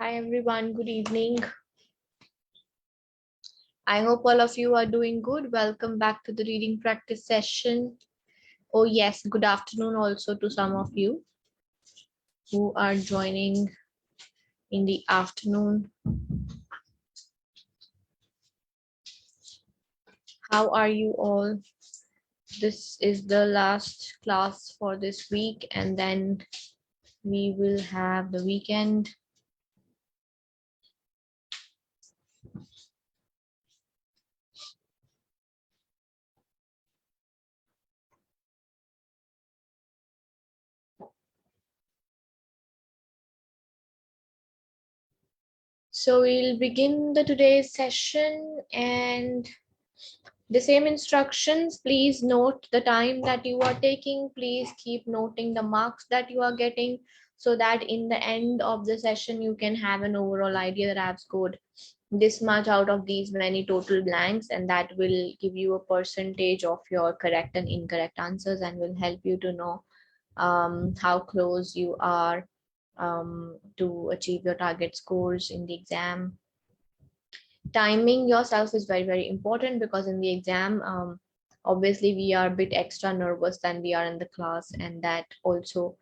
Hi everyone, good evening. I hope all of you are doing good. Welcome back to the reading practice session. Oh yes, good afternoon also to some of you who are joining in the afternoon. How are you all? This is the last class for this week and then we will have the weekend. So we'll begin the today's session and the same instructions. Please note the time that you are taking. Please keep noting the marks that you are getting so that in the end of the session, you can have an overall idea that I've scored this much out of these many total blanks, and that will give you a percentage of your correct and incorrect answers and will help you to know how close you are to achieve your target scores in the exam. Timing yourself is very important because in the exam obviously we are a bit extra nervous than we are in the class, and that also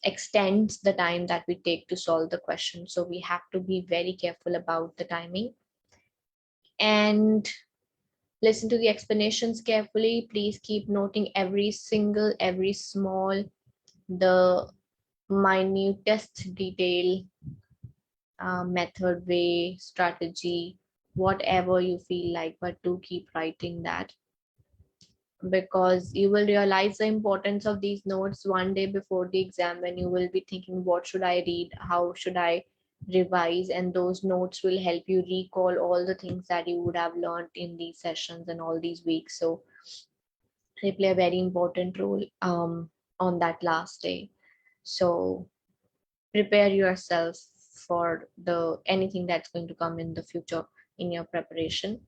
extends the time that we take to solve the question, so we have to be very careful about the timing and listen to the explanations carefully. Please keep noting every small, the minutest detail, method, way, strategy, whatever you feel like, but do keep writing that because you will realize the importance of these notes one day before the exam, when you will be thinking, what should I read? How should I revise? And those notes will help you recall all the things that you would have learned in these sessions and all these weeks. So they play a very important role on that last day. So prepare yourself for the anything that's going to come in the future in your preparation.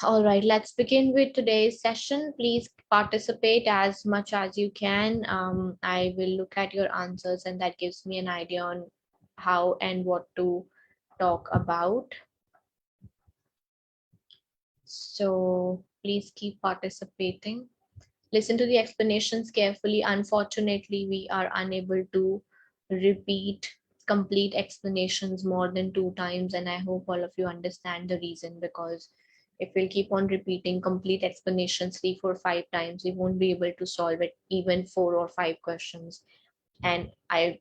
All right, let's begin with today's session. Please participate as much as you can. I will look at your answers and that gives me an idea on how and what to talk about. So please keep participating. Listen to the explanations carefully. Unfortunately, we are unable to repeat complete explanations more than 2 times, and I hope all of you understand the reason, because if we'll keep on repeating complete explanations 3, 4, 5 times, we won't be able to solve it even 4 or 5 questions. And I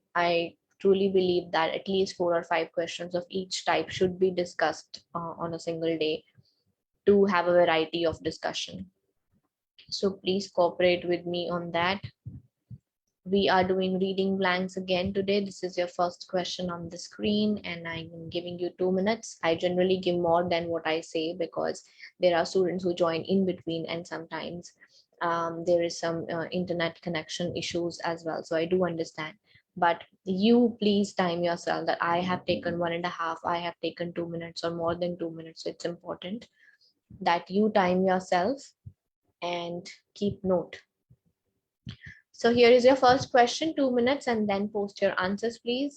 truly believe that at least 4 or 5 questions of each type should be discussed on a single day to have a variety of discussion. So please cooperate with me on that. We are doing reading blanks again today. This is your first question on the screen and I'm giving you 2 minutes. I generally give more than what I say because there are students who join in between and sometimes there is some internet connection issues as well. So I do understand. But you please time yourself that I have taken 1.5, I have taken 2 minutes or more than 2 minutes. So it's important that you time yourself and keep note. So here is your first question, 2 minutes, and then post your answers, please.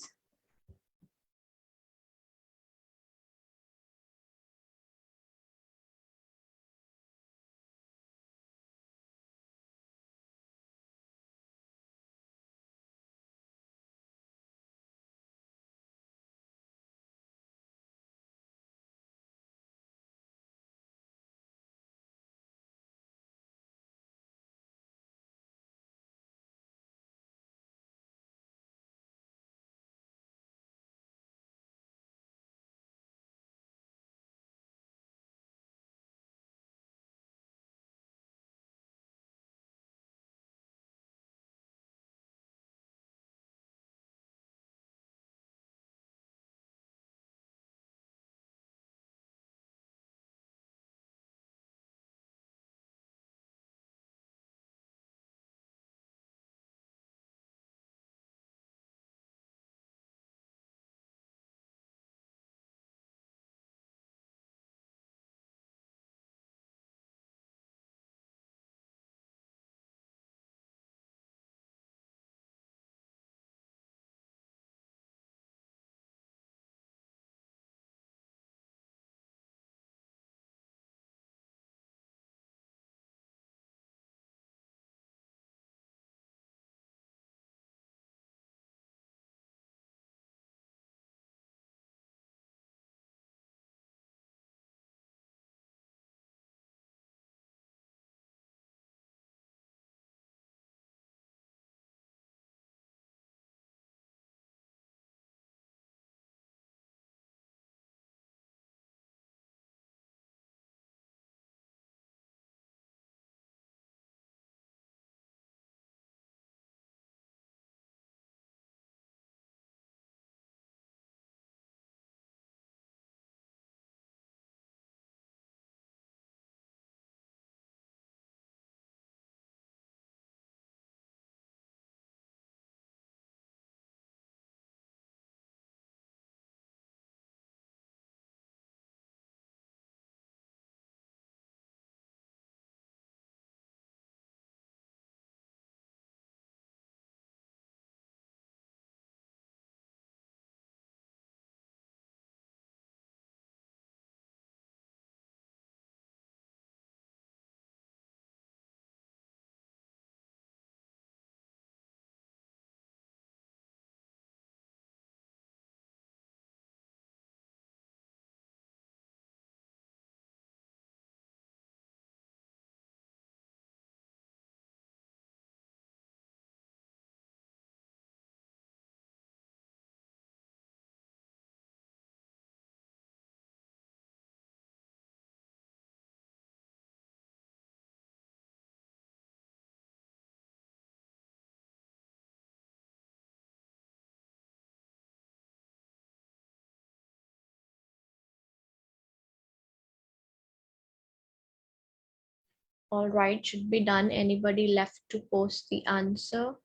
All right, should be done. Anybody left to post the answer?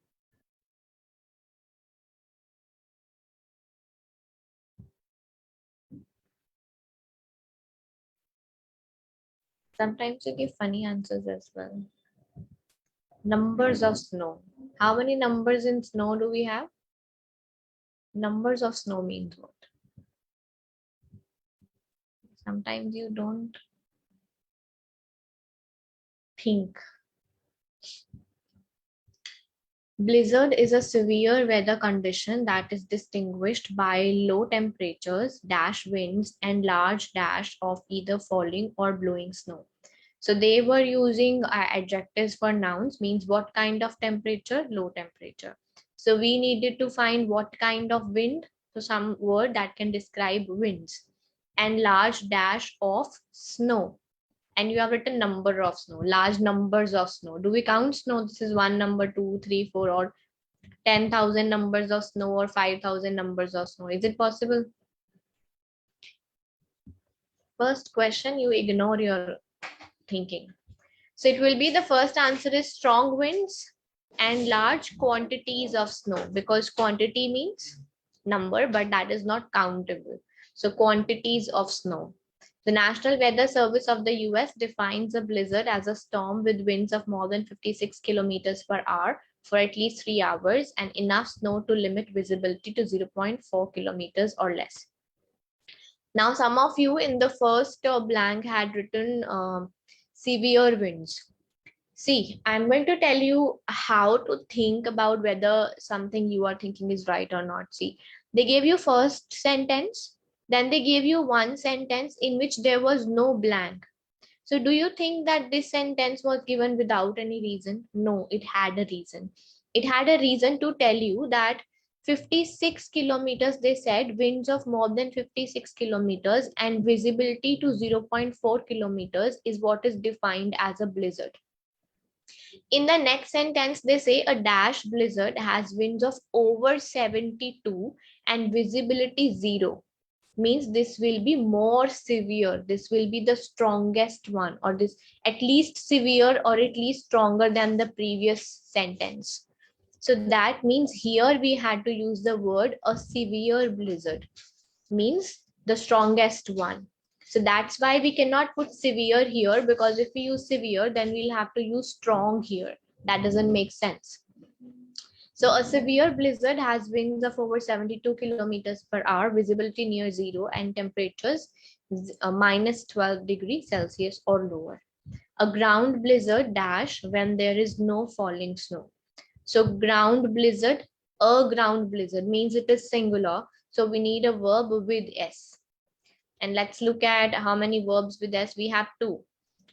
Sometimes you give funny answers as well. Numbers of snow. How many numbers in snow do we have? Numbers of snow means what? Sometimes you don't think. Blizzard is a severe weather condition that is distinguished by low temperatures, dash winds, and large dash of either falling or blowing snow. So they were using adjectives for nouns, means what kind of temperature? Low temperature. So we needed to find what kind of wind, so some word that can describe winds, and large dash of snow. And you have written number of snow, large numbers of snow. Do we count snow? This is one number, 2, 3, 4, or 10,000 numbers of snow, or 5,000 numbers of snow. Is it possible? First question, you ignore your thinking. So it will be, the first answer is strong winds and large quantities of snow, because quantity means number, but that is not countable. So quantities of snow. The National Weather Service of the US defines a blizzard as a storm with winds of more than 56 kilometers per hour for at least 3 hours and enough snow to limit visibility to 0.4 kilometers or less. Now, some of you in the first blank had written severe winds. See, I'm going to tell you how to think about whether something you are thinking is right or not. See, they gave you first sentence, then they gave you one sentence in which there was no blank. So do you think that this sentence was given without any reason? No, it had a reason. It had a reason to tell you that 56 kilometers, they said, winds of more than 56 kilometers and visibility to 0.4 kilometers is what is defined as a blizzard. In the next sentence, they say a dash blizzard has winds of over 72 and visibility 0. Means this will be more severe. This will be the strongest one, or this at least severe or at least stronger than the previous sentence. So that means here we had to use the word a severe blizzard, means the strongest one. So that's why we cannot put severe here, because if we use severe, then we'll have to use strong here. That doesn't make sense. So a severe blizzard has winds of over 72 kilometers per hour, visibility near 0, and temperatures minus 12 degrees Celsius or lower. A ground blizzard dash when there is no falling snow. So ground blizzard, a ground blizzard means it is singular. So we need a verb with S. And let's look at how many verbs with S. We have 2.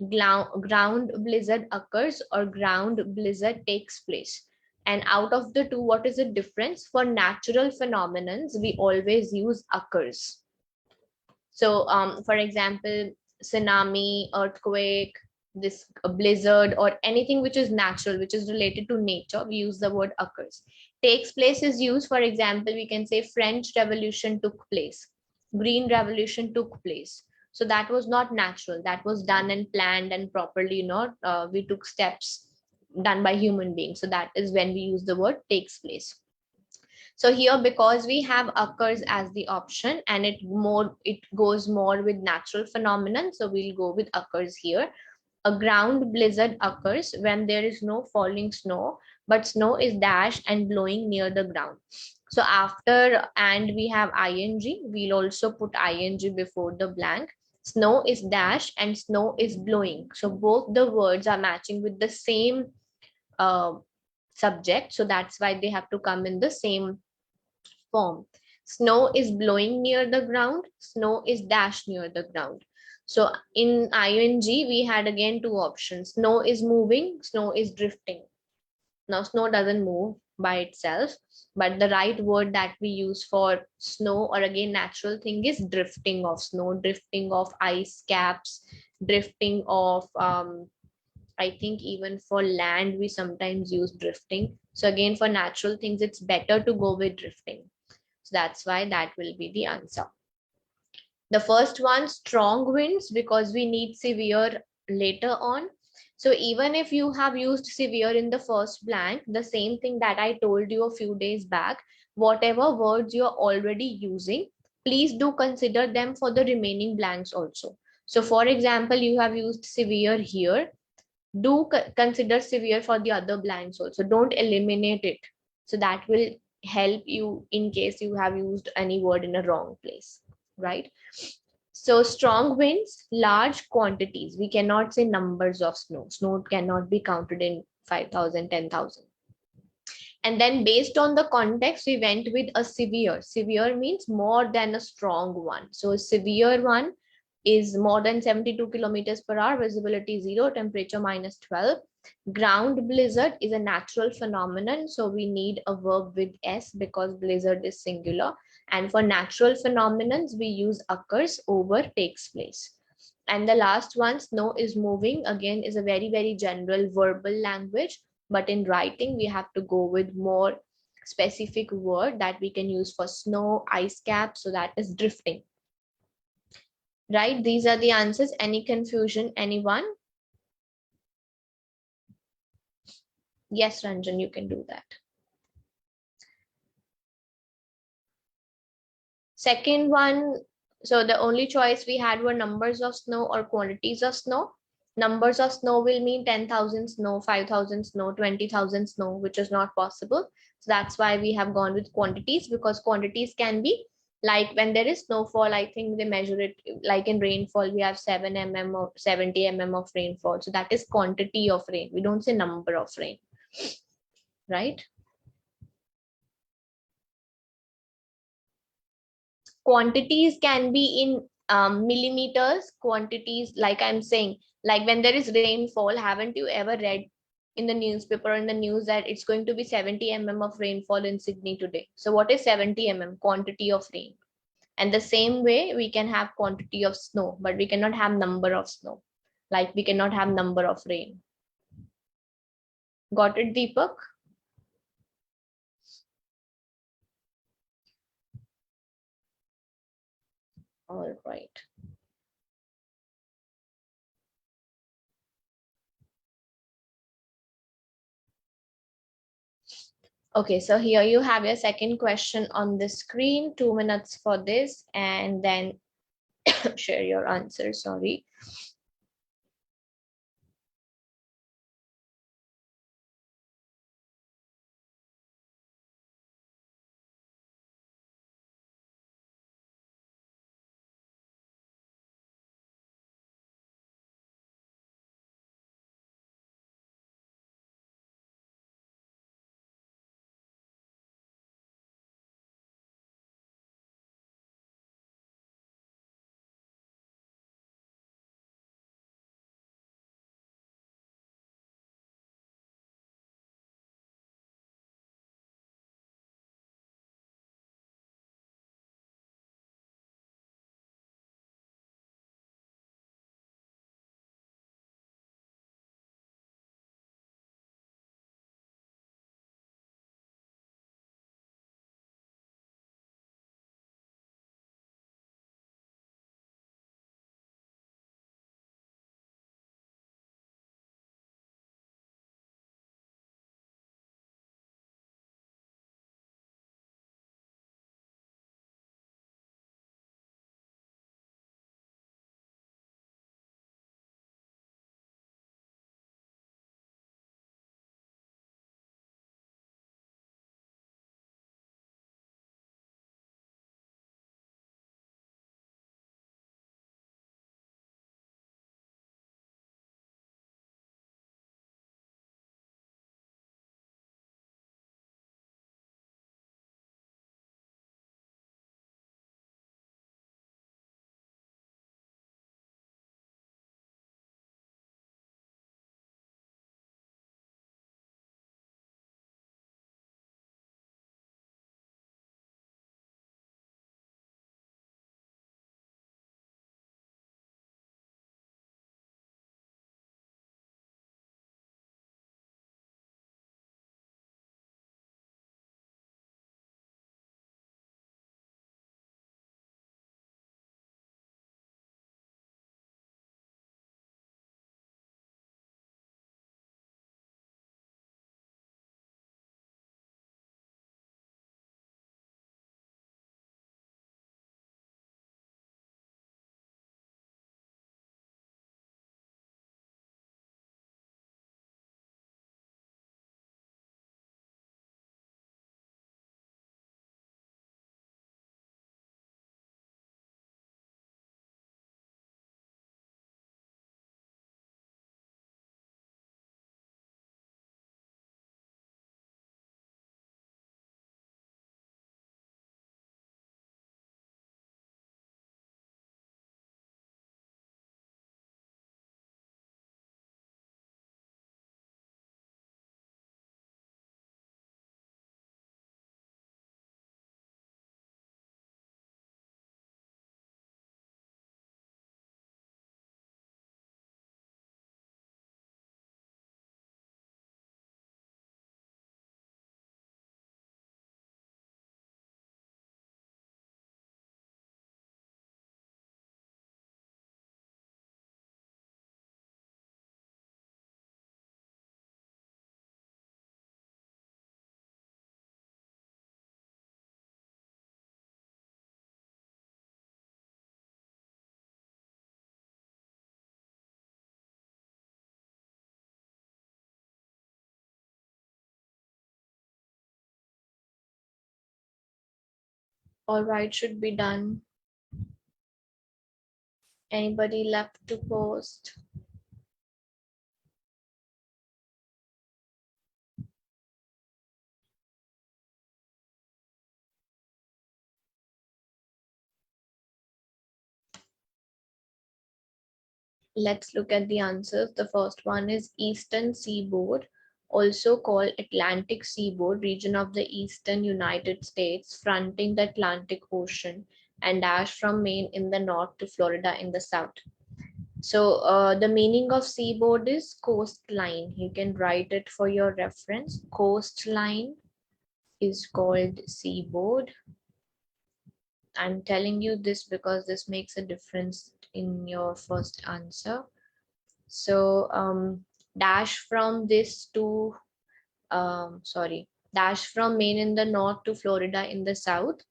Ground blizzard occurs or ground blizzard takes place. And out of the 2, what is the difference? For natural phenomenons, we always use occurs. So for example, tsunami, earthquake, this blizzard, or anything which is natural, which is related to nature, we use the word occurs. Takes place is used, for example, we can say French Revolution took place, Green Revolution took place. So that was not natural, that was done and planned and properly, we took steps done by human beings. So that is when we use the word takes place. So here, because we have occurs as the option and it goes more with natural phenomenon, so we'll go with occurs here. A ground blizzard occurs when there is no falling snow, but snow is dashed and blowing near the ground. So after and we have ing, we'll also put ing before the blank. Snow is dashed and snow is blowing. So both the words are matching with the same subject. So that's why they have to come in the same form. Snow is blowing near the ground, snow is dashed near the ground. So in ing, we had again 2 options. Snow is moving, snow is drifting. Now snow doesn't move by itself, but the right word that we use for snow or again natural thing is drifting of snow, drifting of ice caps, drifting of I think even for land we sometimes use drifting. So again, for natural things it's better to go with drifting. So that's why that will be the answer. The first one, strong winds, because we need severe later on. So even if you have used severe in the first blank, the same thing that I told you a few days back, whatever words you're already using, please do consider them for the remaining blanks also. So for example, you have used severe here. Do consider severe for the other blanks also. Don't eliminate it. So that will help you in case you have used any word in a wrong place, right? So strong winds, large quantities. We cannot say numbers of snow. Snow cannot be counted in 5,000, 10,000. And then based on the context, we went with a severe. Severe means more than a strong one. So a severe one is more than 72 kilometers per hour, visibility 0, temperature -12. Ground blizzard is a natural phenomenon. So we need a verb with S because blizzard is singular. And for natural phenomenons, we use occurs over takes place. And the last one, snow is moving, again, is a very, very general verbal language. But in writing, we have to go with more specific word that we can use for snow, ice cap. So that is drifting. Right? These are the answers. Any confusion, anyone? Yes, Ranjan, you can do that. Second one, so the only choice we had were numbers of snow or quantities of snow. Numbers of snow will mean 10,000 snow, 5,000 snow, 20,000 snow, which is not possible. So that's why we have gone with quantities, because quantities can be like when there is snowfall, I think they measure it like in rainfall, we have 7 mm or 70 mm of rainfall. So that is quantity of rain. We don't say number of rain, right? Quantities can be in millimeters. Quantities, like I'm saying, like when there is rainfall, haven't you ever read in the newspaper or in the news that it's going to be 70 mm of rainfall in Sydney today? So what is 70 mm? Quantity of rain. And the same way we can have quantity of snow, but we cannot have number of snow, like we cannot have number of rain. Got it, Deepak? All right. Okay, so here you have your second question on the screen, 2 minutes for this, and then share your answer, sorry. All right, should be done. Anybody left to post? Let's look at the answers. The first one is Eastern Seaboard, also called Atlantic Seaboard, region of the eastern United States, fronting the Atlantic Ocean, and dash from Maine in the north to Florida in the south. So the meaning of seaboard is coastline. You can write it for your reference. Coastline is called seaboard. I'm telling you this because this makes a difference in your first answer. So dash from this to dash from Maine in the north to Florida in the south.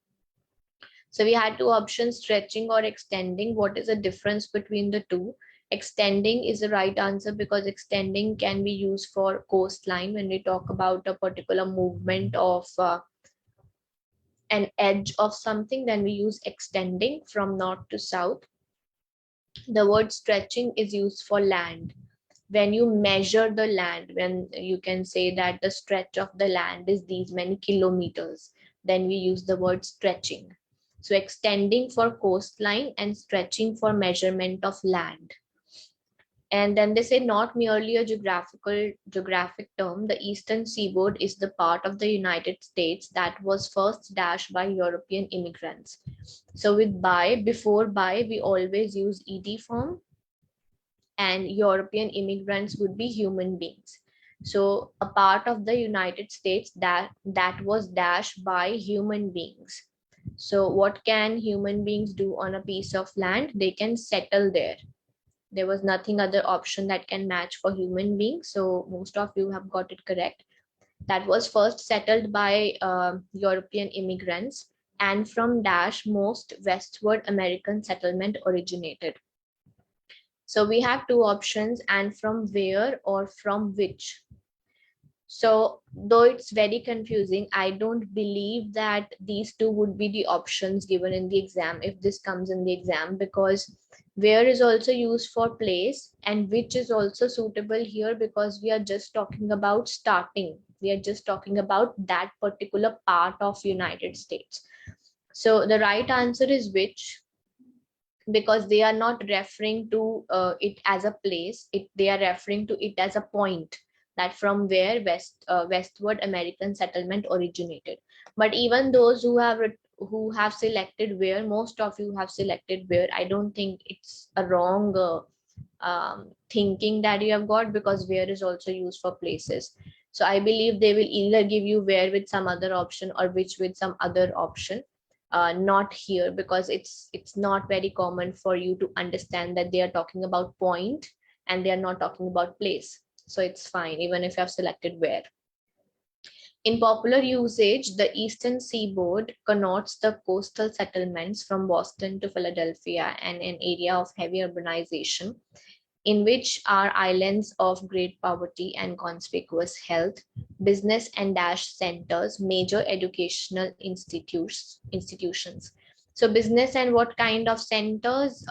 So we had two options, stretching or extending. What is the difference between the two? Extending is the right answer because extending can be used for coastline when we talk about a particular movement of an edge of something, then we use extending from north to south. The word stretching is used for land. When you measure the land, when you can say that the stretch of the land is these many kilometers, then we use the word stretching. So extending for coastline and stretching for measurement of land. And then they say not merely a geographic term, the eastern seaboard is the part of the United States that was first dashed by European immigrants. So with by, before by, we always use ed form, and European immigrants would be human beings. So a part of the United States that was dashed by human beings. So what can human beings do on a piece of land? They can settle there. There was nothing other option that can match for human beings. So most of you have got it correct. That was first settled by European immigrants, and from dash most westward American settlement originated. So we have two options, and from where or from which. So though it's very confusing, I don't believe that these two would be the options given in the exam if this comes in the exam, because where is also used for place and which is also suitable here because we are just talking about starting. We are just talking about that particular part of United States. So the right answer is which, because they are not referring to it as a place, they are referring to it as a point, that from where westward American settlement originated. But even those who have selected where, most of you have selected where, I don't think it's a wrong thinking that you have got, because where is also used for places. So I believe they will either give you where with some other option or which with some other option, not here, because it's not very common for you to understand that they are talking about point and they are not talking about place. So it's fine even if you have selected where. In popular usage, the eastern seaboard connotes the coastal settlements from Boston to Philadelphia and an area of heavy urbanization, in which are islands of great poverty and conspicuous health, business and dash centers, major educational institutions. So business and what kind of centers?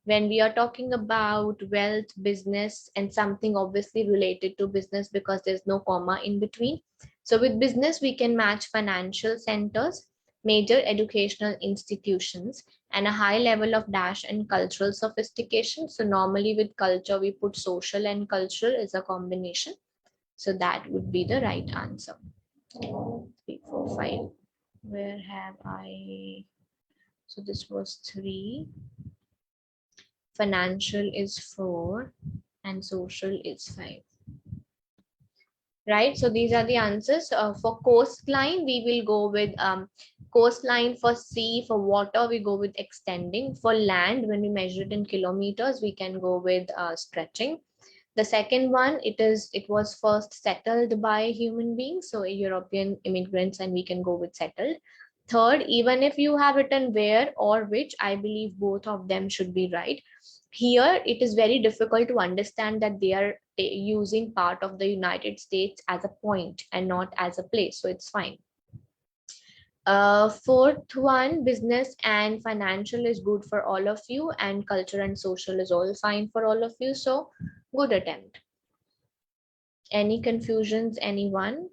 When we are talking about wealth, business, and something obviously related to business because there's no comma in between. So with business, we can match financial centers, major educational institutions, and a high level of dash and cultural sophistication. So normally with culture, we put social and cultural as a combination. So that would be the right answer. 3, 4, 5. Where have I? So this was 3. Financial is 4 and social is 5. Right, so these are the answers. For coastline, we will go with coastline. For sea, for water, we go with extending. For land, when we measure it in kilometers, we can go with stretching. The second one, it was first settled by human beings, so European immigrants, and we can go with settled. Third, even if you have written where or which, I believe both of them should be right. Here, it is very difficult to understand that they are using part of the United States as a point and not as a place, so it's fine. Fourth one, business and financial is good for all of you, and culture and social is all fine for all of you. So good attempt. Any confusions, anyone?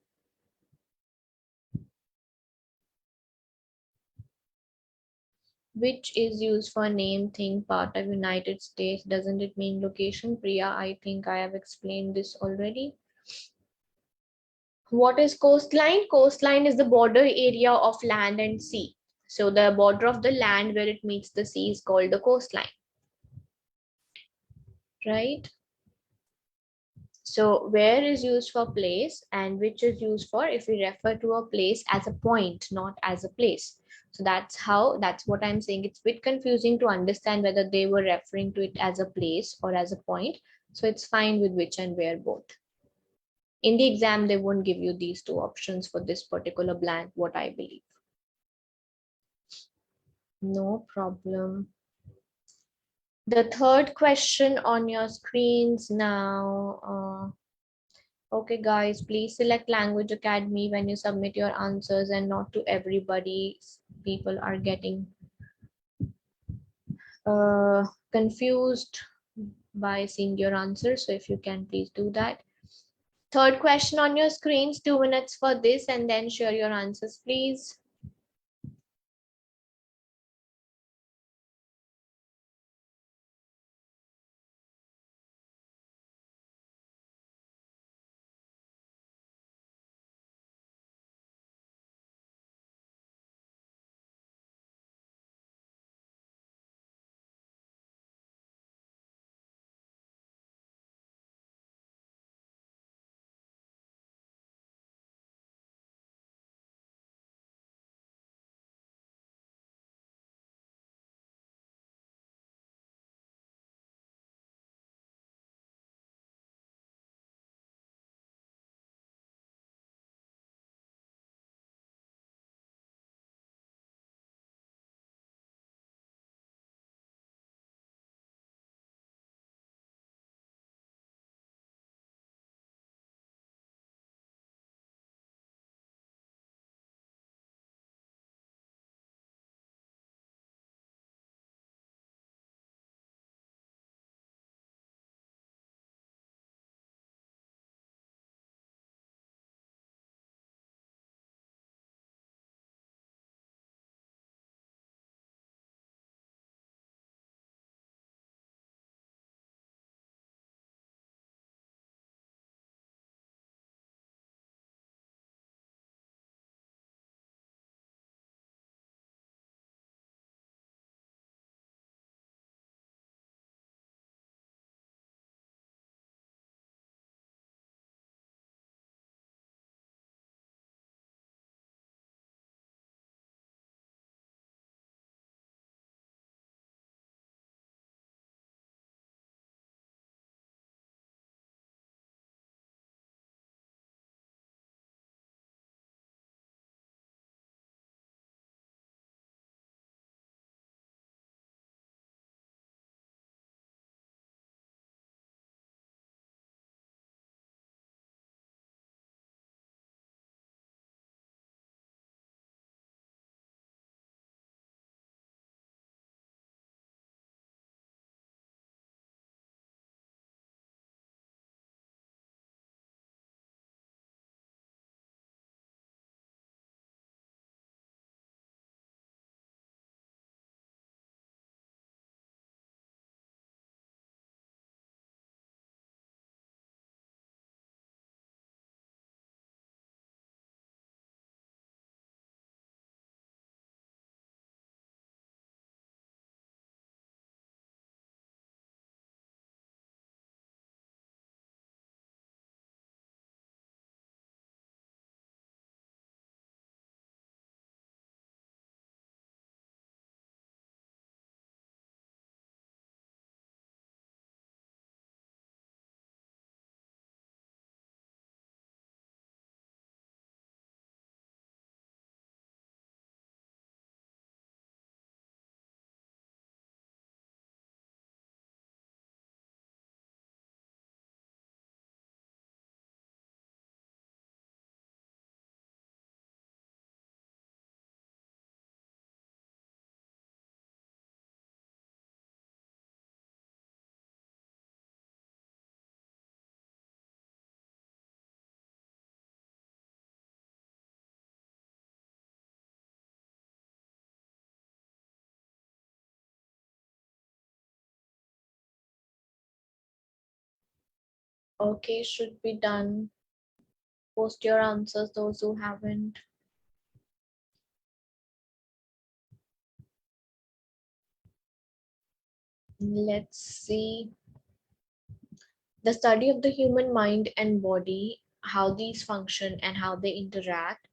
Which is used for name, thing, part of United States. Doesn't it mean location? Priya, I think I have explained this already. What is coastline? Coastline is the border area of land and sea. So the border of the land where it meets the sea is called the coastline, right? So where is used for place and which is used for if we refer to a place as a point, not as a place. So that's what I'm saying. It's a bit confusing to understand whether they were referring to it as a place or as a point. So it's fine with which and where both. In the exam, they won't give you these two options for this particular blank, what I believe. No problem. The third question on your screens now. Okay, guys, please select Language Academy when you submit your answers and not to everybody. People are getting confused by seeing your answers. So if you can, please do that. Third question on your screens, 2 minutes for this and then share your answers, please. Okay, should be done. Post your answers, those who haven't. Let's see. The study of the human mind and body, how these function and how they interact,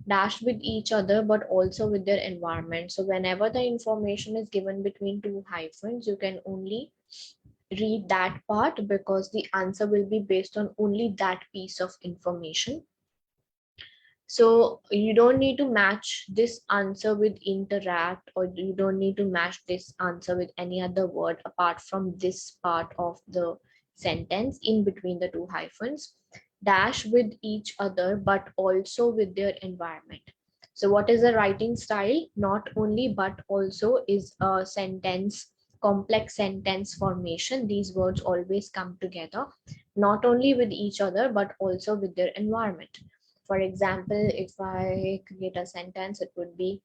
dash with each other, but also with their environment. So whenever the information is given between two hyphens, you can only read that part because the answer will be based on only that piece of information. So you don't need to match this answer with interact, or you don't need to match this answer with any other word apart from this part of the sentence in between the two hyphens. Dash with each other, but also with their environment. So what is the writing style? Not only but also is a sentence, complex sentence formation. These words always come together, not only with each other, but also with their environment. For example, if I create a sentence, it would be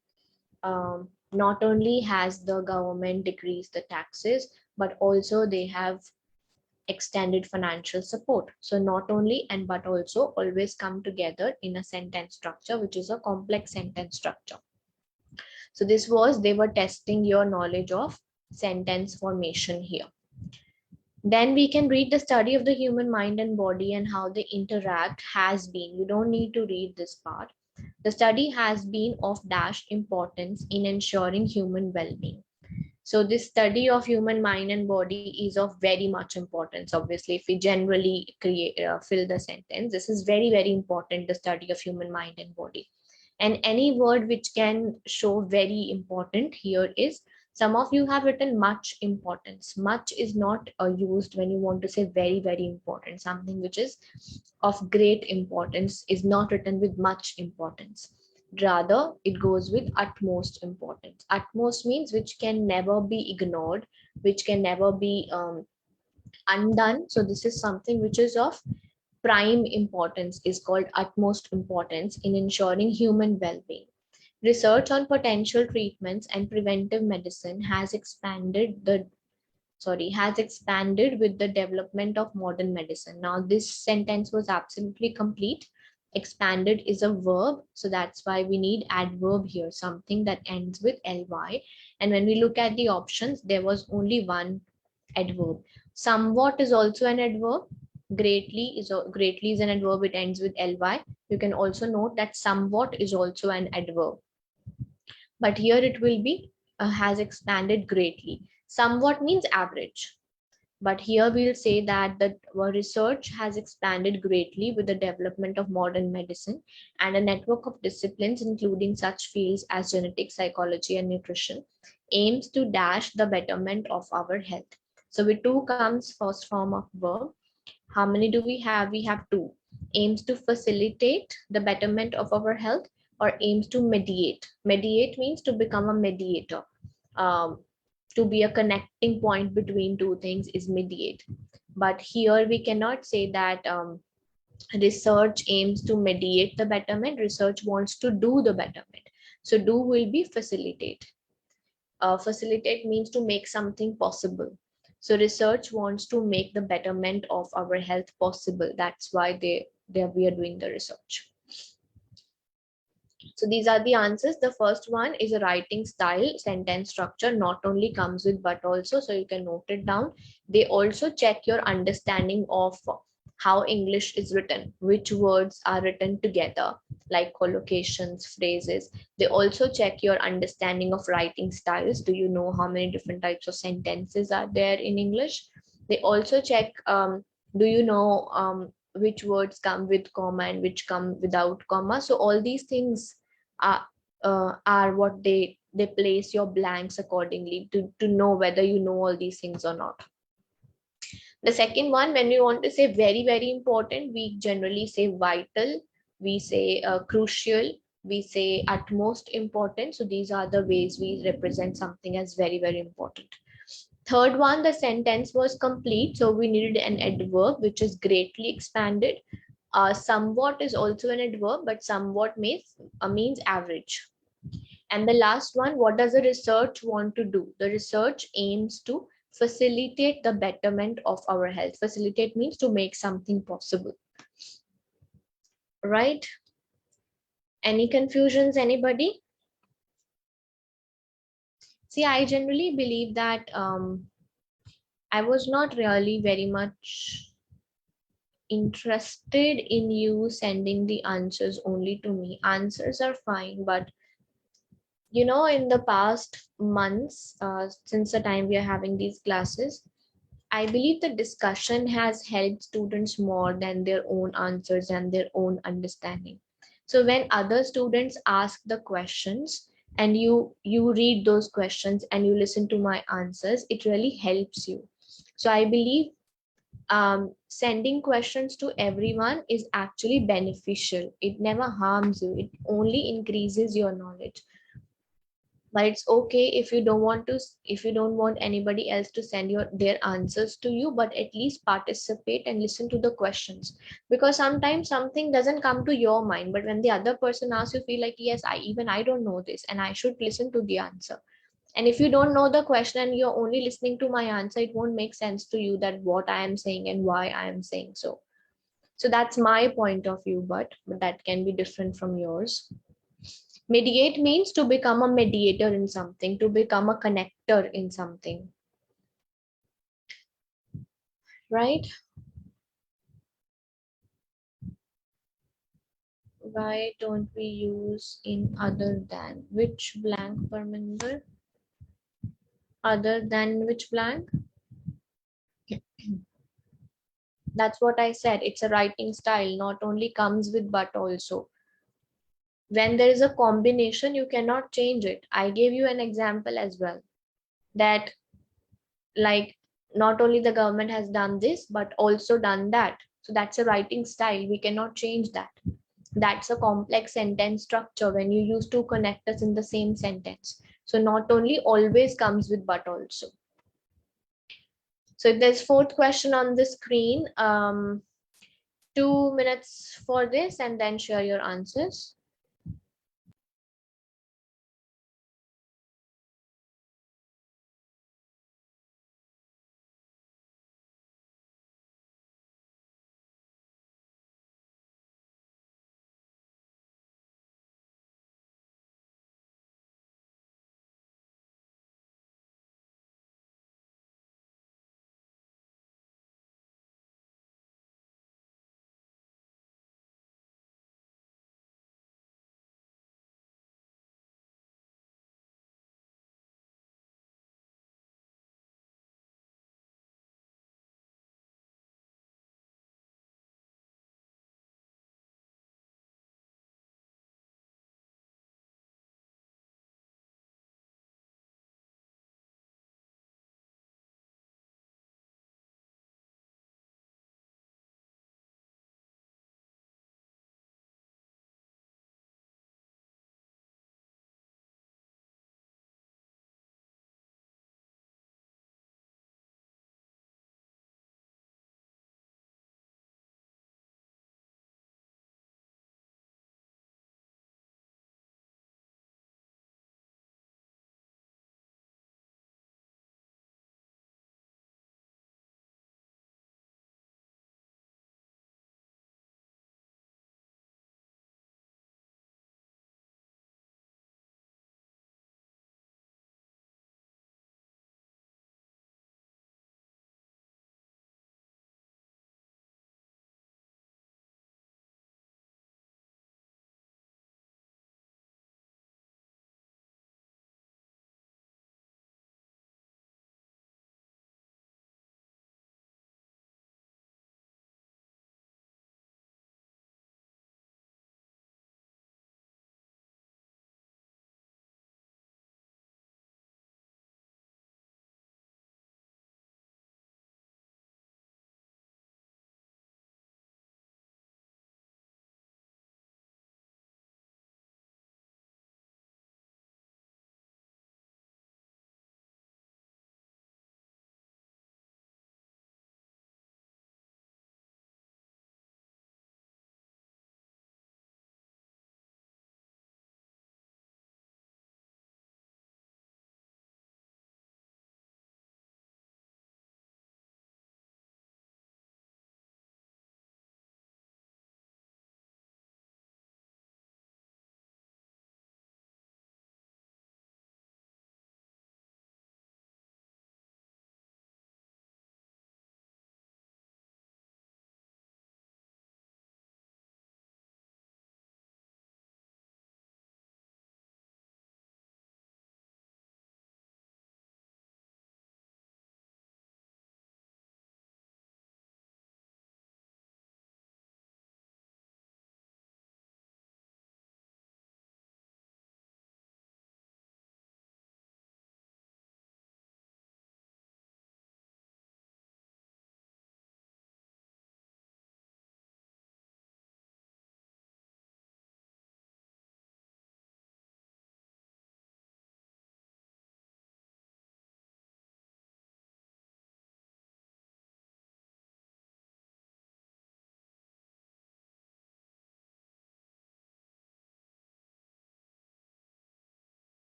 not only has the government decreased the taxes, but also they have extended financial support. So not only and but also always come together in a sentence structure, which is a complex sentence structure. So this was, they were testing your knowledge of sentence formation here. Then we can read the study of the human mind and body and how they interact has been. You don't need to read this part. The study has been of dash importance in ensuring human well-being. So this study of human mind and body is of very much importance. Obviously, if we generally fill the sentence, this is very, very important, the study of human mind and body. And any word which can show very important here is, some of you have written much importance. Much is not used when you want to say very, very important. Something which is of great importance is not written with much importance. Rather, it goes with utmost importance. Utmost means which can never be ignored, which can never be undone. So this is something which is of prime importance, is called utmost importance in ensuring human well-being. Research on potential treatments and preventive medicine has expanded with the development of modern medicine. Now this sentence was absolutely complete. Expanded is a verb, so that's why we need adverb here, something that ends with ly. And when we look at the options, there was only one adverb. Somewhat is also an adverb. Greatly is an adverb, it ends with ly. You can also note that somewhat is also an adverb, but here it will be has expanded greatly. Somewhat means average, but here we'll say that the research has expanded greatly with the development of modern medicine and a network of disciplines, including such fields as genetics, psychology, and nutrition, aims to dash the betterment of our health. So with two comes first form of verb. How many do we have? We have two. Aims to facilitate the betterment of our health, or aims to mediate. Mediate means to become a mediator. To be a connecting point between two things is mediate. But here we cannot say that research aims to mediate the betterment. Research wants to do the betterment. So do will be facilitate. Facilitate means to make something possible. So research wants to make the betterment of our health possible. That's why we are doing the research. So these are the answers. The first one is a writing style, sentence structure, not only comes with but also, so you can note it down. They also check your understanding of how English is written, which words are written together, like collocations, phrases. They also check your understanding of writing styles. Do you know how many different types of sentences are there in English? They also check, do you know which words come with comma and which come without comma? So all these things are what they place your blanks accordingly to know whether you know all these things or not. The second one, when we want to say very, very important, we generally say vital, we say crucial, we say utmost important. So these are the ways we represent something as very, very important. Third one, the sentence was complete, so we needed an adverb, which is greatly expanded. Somewhat is also an adverb, but somewhat means average. And the last one, what does the research want to do? The research aims to facilitate the betterment of our health. Facilitate means to make something possible, right? Any confusions, anybody? See, I generally believe that I was not really very much interested in you sending the answers only to me. Answers are fine, but you know, in the past months, since the time we are having these classes, I believe the discussion has helped students more than their own answers and their own understanding. So when other students ask the questions and you read those questions and you listen to my answers, it really helps you. So I believe sending questions to everyone is actually beneficial. It never harms you. It only increases your knowledge. But it's okay if you don't want to, if you don't want anybody else to send their answers to you, but at least participate and listen to the questions, because sometimes something doesn't come to your mind, but when the other person asks, you feel like, yes, I don't know this and I should listen to the answer. And if you don't know the question and you're only listening to my answer, it won't make sense to you that what I am saying and why I am saying so. So that's my point of view, but that can be different from yours. Mediate means to become a mediator in something, to become a connector in something, right? Why don't we use in other than? Which blank, Parminder? Other than which blank? That's what I said. It's a writing style, not only comes with but also. When there is a combination, you cannot change it. I gave you an example as well, that like not only the government has done this but also done that. So that's a writing style, we cannot change that. That's a complex sentence structure when you use two connectors in the same sentence. So not only always comes with but also. So there's fourth question on the screen. 2 minutes for this and then share your answers.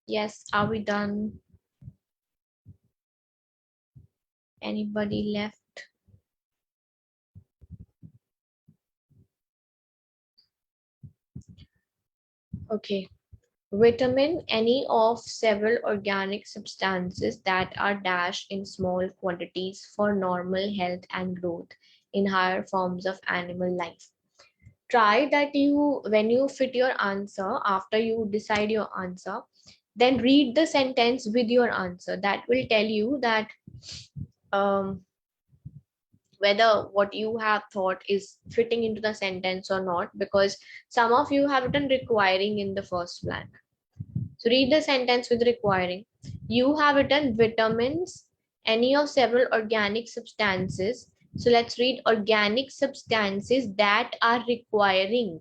Yes, are we done? Anybody left? Okay. Vitamin, any of several organic substances that are dashed in small quantities for normal health and growth in higher forms of animal life. Try that you, when you fit your answer, after you decide your answer, then read the sentence with your answer. That will tell you that um, whether what you have thought is fitting into the sentence or not, because some of you have written requiring in the first blank. So read the sentence with requiring. You have written vitamins, any of several organic substances. So let's read organic substances that are requiring.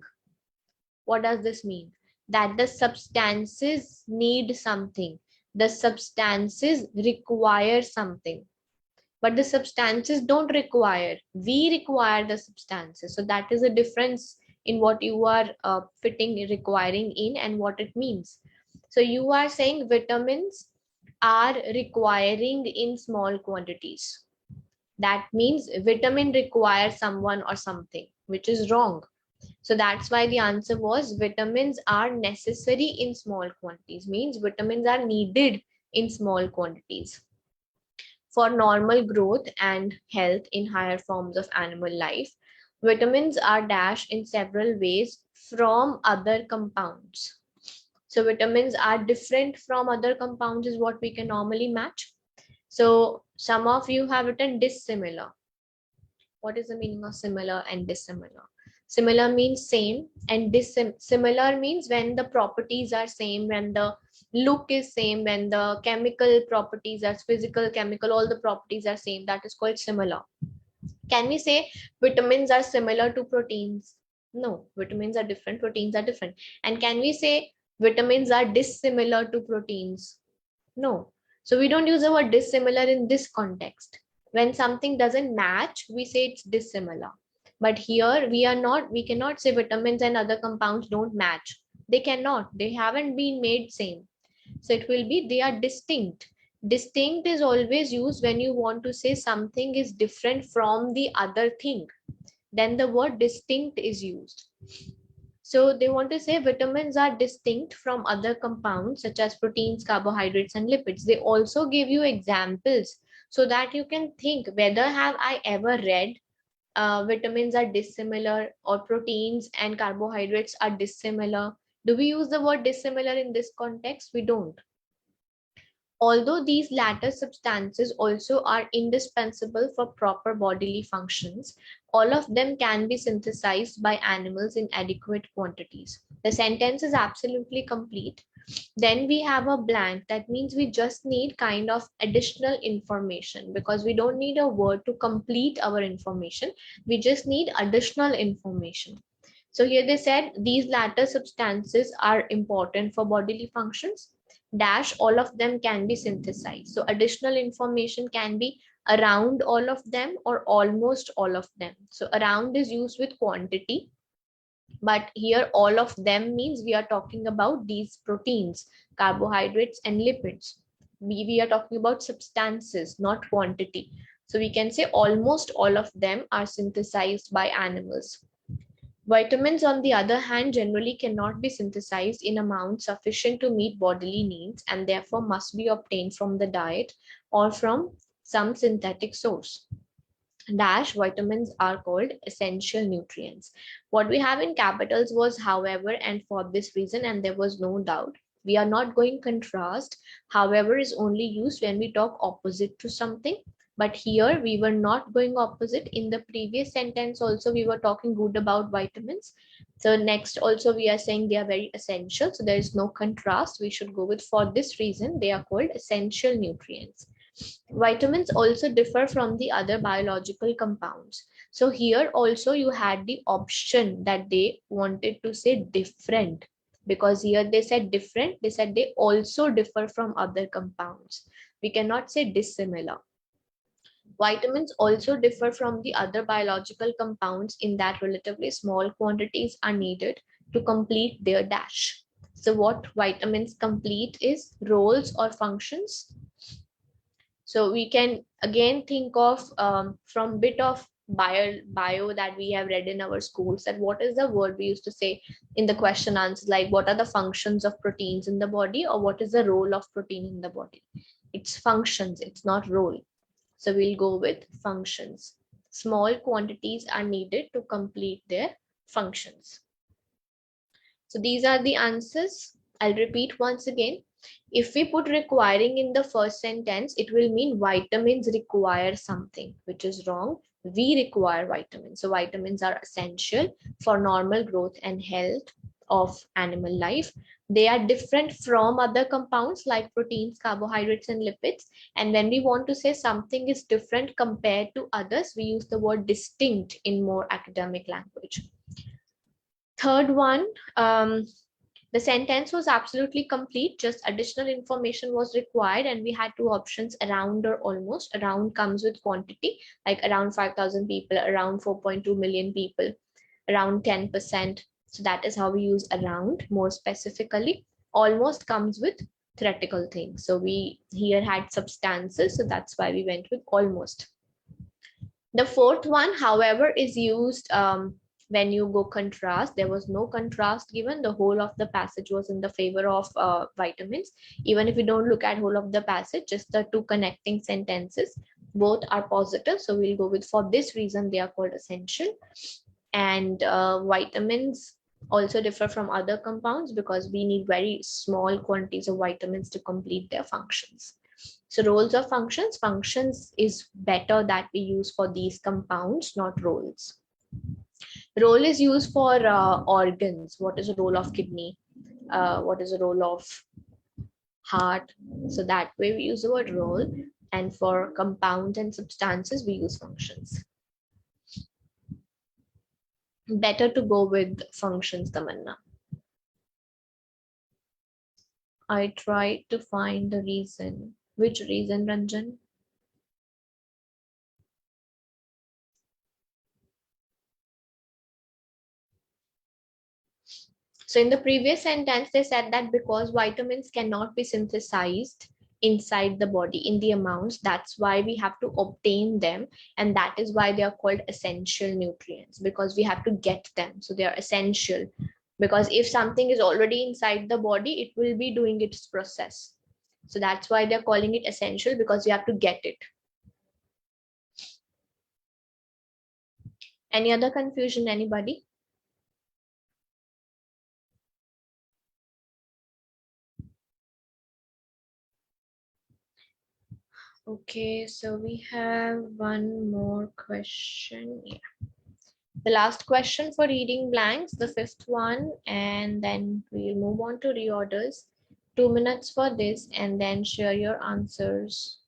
What does this mean? That the substances need something. The substances require something. But the substances don't require. We require the substances. So that is a difference in what you are fitting requiring in and what it means. So you are saying vitamins are requiring in small quantities. That means vitamin requires someone or something, which is wrong. So that's why the answer was vitamins are necessary in small quantities, means vitamins are needed in small quantities for normal growth and health in higher forms of animal life. Vitamins are dashed in several ways from other compounds. So vitamins are different from other compounds is what we can normally match. So some of you have written dissimilar. What is the meaning of similar and dissimilar? Similar means same, and dissimilar means when the properties are same, when the look is same, when the chemical properties are physical, chemical, all the properties are same. That is called similar. Can we say vitamins are similar to proteins? No, vitamins are different, proteins are different. And can we say vitamins are dissimilar to proteins? No. So we don't use the word dissimilar in this context. When something doesn't match, we say it's dissimilar. But here we cannot say vitamins and other compounds don't match. They cannot. They haven't been made same. So it will be they are distinct. Distinct is always used when you want to say something is different from the other thing. Then the word distinct is used. So they want to say vitamins are distinct from other compounds such as proteins, carbohydrates, and lipids. They also give you examples so that you can think whether have I ever read vitamins are dissimilar or proteins and carbohydrates are dissimilar. Do we use the word dissimilar in this context? We don't. Although these latter substances also are indispensable for proper bodily functions, all of them can be synthesized by animals in adequate quantities. The sentence is absolutely complete. Then we have a blank. That means we just need kind of additional information because we don't need a word to complete our information. We just need additional information. So here they said these latter substances are important for bodily functions. Dash, all of them can be synthesized. So additional information can be around all of them or almost all of them. So around is used with quantity, but here all of them means we are talking about these proteins, carbohydrates, and lipids. We are talking about substances, not quantity. So we can say almost all of them are synthesized by animals. Vitamins, on the other hand, generally cannot be synthesized in amounts sufficient to meet bodily needs and therefore must be obtained from the diet or from some synthetic source. Dash, vitamins are called essential nutrients. What we have in capitals was however and for this reason, and there was no doubt. We are not going contrast. However is only used when we talk opposite to something. But here we were not going opposite. In the previous sentence also we were talking good about vitamins. So next also we are saying they are very essential. So there is no contrast. We should go with for this reason they are called essential nutrients. Vitamins also differ from the other biological compounds. So here also you had the option that they wanted to say different, because here they said different, they said they also differ from other compounds. We cannot say dissimilar. Vitamins also differ from the other biological compounds in that relatively small quantities are needed to complete their dash. So what vitamins complete is roles or functions. So we can again think of from bit of bio that we have read in our schools, that what is the word we used to say in the question answers, like what are the functions of proteins in the body, or what is the role of protein in the body. It's functions, it's not role. So we'll go with functions. Small quantities are needed to complete their functions. So these are the answers. I'll repeat once again. If we put requiring in the first sentence, it will mean vitamins require something, which is wrong. We require vitamins. So vitamins are essential for normal growth and health of animal life. They are different from other compounds like proteins, carbohydrates, and lipids. And when we want to say something is different compared to others, we use the word distinct in more academic language. Third one, the sentence was absolutely complete, just additional information was required, and we had two options, around or almost. Around comes with quantity, like around 5,000 people, around 4.2 million people, around 10%. So that is how we use around more specifically. Almost comes with theoretical things. So we here had substances, so that's why we went with almost. The fourth one, however, is used when you go contrast. There was no contrast given. The whole of the passage was in the favor of vitamins. Even if we don't look at whole of the passage, just the two connecting sentences, both are positive. So we'll go with, for this reason, they are called essential. And vitamins also differ from other compounds because we need very small quantities of vitamins to complete their functions. So roles of functions, functions is better that we use for these compounds, not roles. Role is used for organs. What is the role of kidney? What is the role of heart? So that way we use the word role. And for compounds and substances, we use functions. Better to go with functions, Tamanna. I tried to find the reason. Which reason, Ranjan? So in the previous sentence, they said that because vitamins cannot be synthesized inside the body in the amounts, that's why we have to obtain them. And that is why they are called essential nutrients, because we have to get them. So they are essential, because if something is already inside the body, it will be doing its process. So that's why they're calling it essential, because we have to get it. Any other confusion, anybody? Okay, so we have one more question. Yeah. The last question for reading blanks, the fifth one, and then we'll move on to reorders. 2 minutes for this, and then share your answers.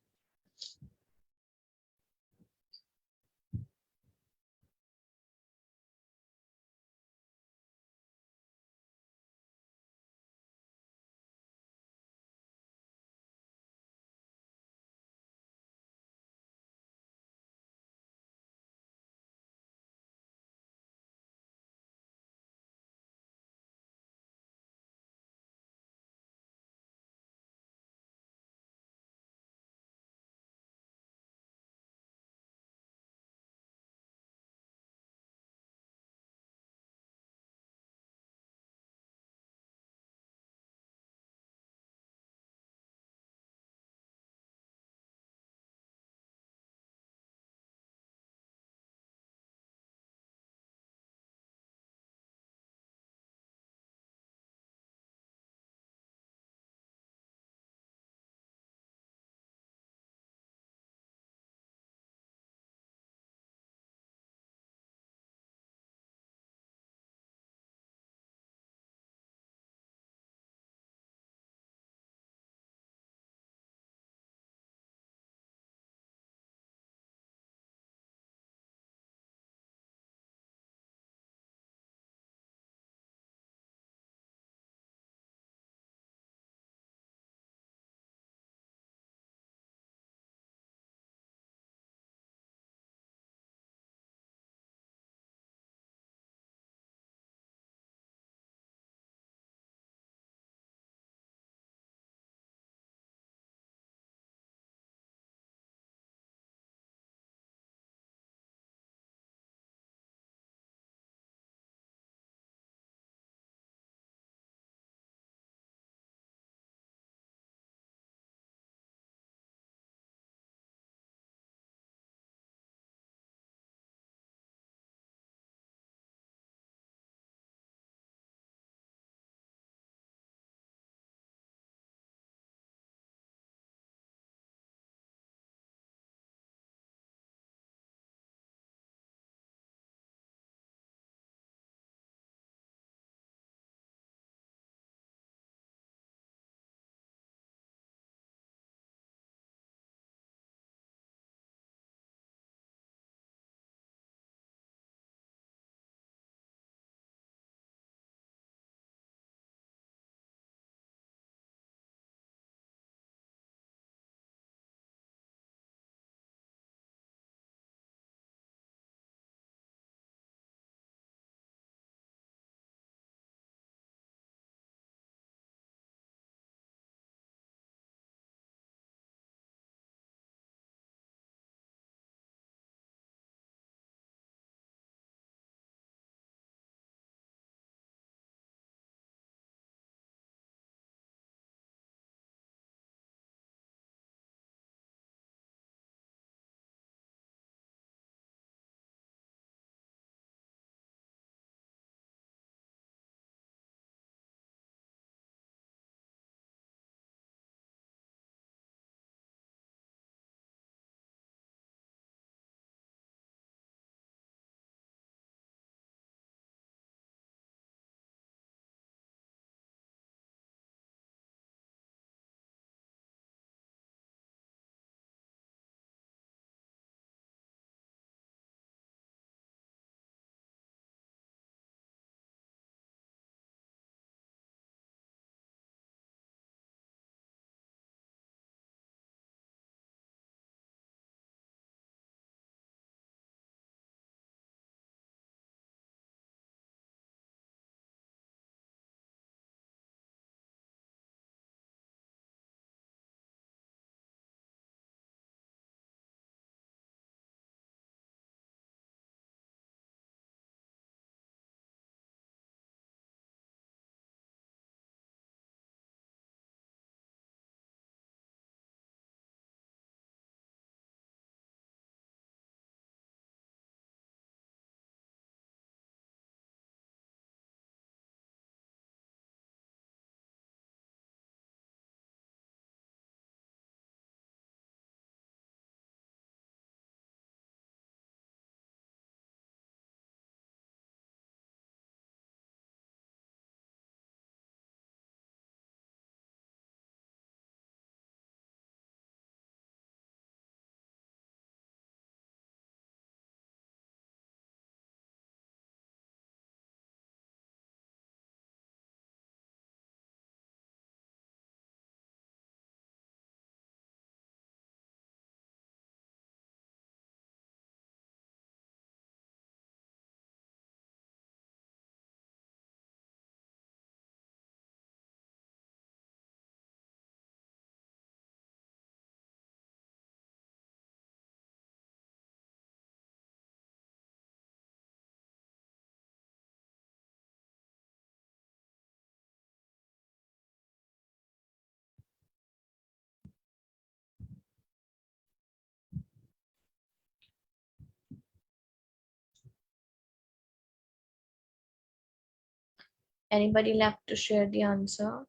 Anybody left to share the answer?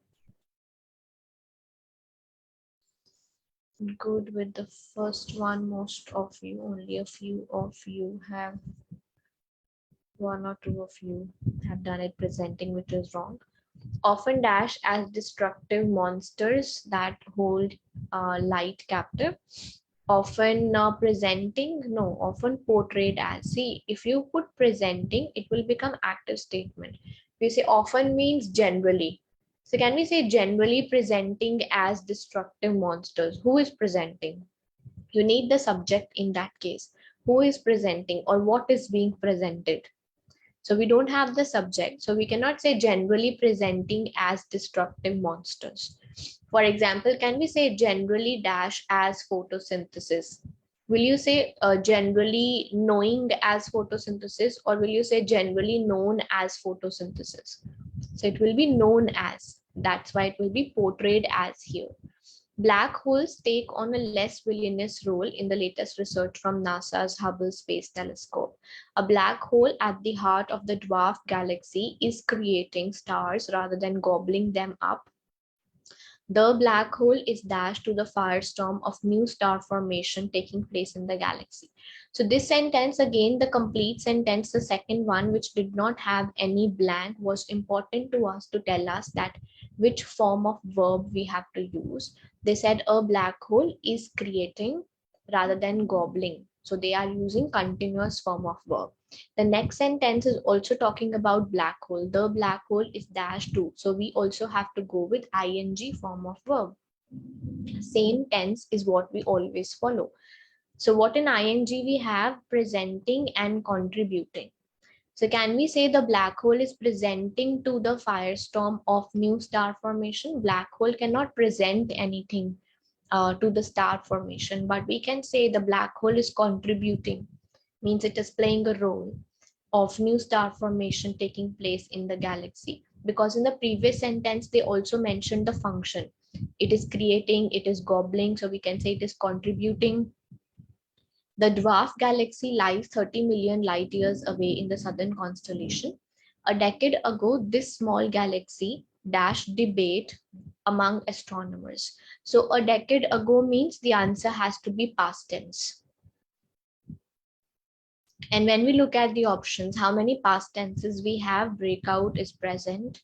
Good with the first one, most of you. Only a few of you have, one or two of you have done it presenting, which is wrong. Often dash as destructive monsters that hold light captive. Often presenting, no, often portrayed as. See, if you put presenting, it will become active statement. We say often means generally. So can we say generally presenting as destructive monsters? Who is presenting? You need the subject in that case. Who is presenting or what is being presented? So we don't have the subject. So we cannot say generally presenting as destructive monsters. For example, can we say generally dash as photosynthesis? Will you say generally knowing as photosynthesis, or will you say generally known as photosynthesis? So it will be known as. That's why it will be portrayed as here. Black holes take on a less villainous role in the latest research from NASA's Hubble Space Telescope. A black hole at the heart of the dwarf galaxy is creating stars rather than gobbling them up. The black hole is dashed to the firestorm of new star formation taking place in the galaxy. So this sentence, again, the complete sentence, the second one, which did not have any blank, was important to us to tell us that which form of verb we have to use. They said a black hole is creating rather than gobbling. So they are using continuous form of verb. The next sentence is also talking about black hole. The black hole is dashed to. So we also have to go with ing form of verb. Same tense is what we always follow. So what in ing we have? Presenting and contributing. So can we say the black hole is presenting to the firestorm of new star formation? Black hole cannot present anything to the star formation, but we can say the black hole is contributing, means it is playing a role of new star formation taking place in the galaxy. Because in the previous sentence, they also mentioned the function. It is creating, it is gobbling, so we can say it is contributing. The dwarf galaxy lies 30 million light years away in the southern constellation. A decade ago, this small galaxy dashed debate among astronomers. So a decade ago means the answer has to be past tense. And when we look at the options, how many past tenses we have? Breakout is present.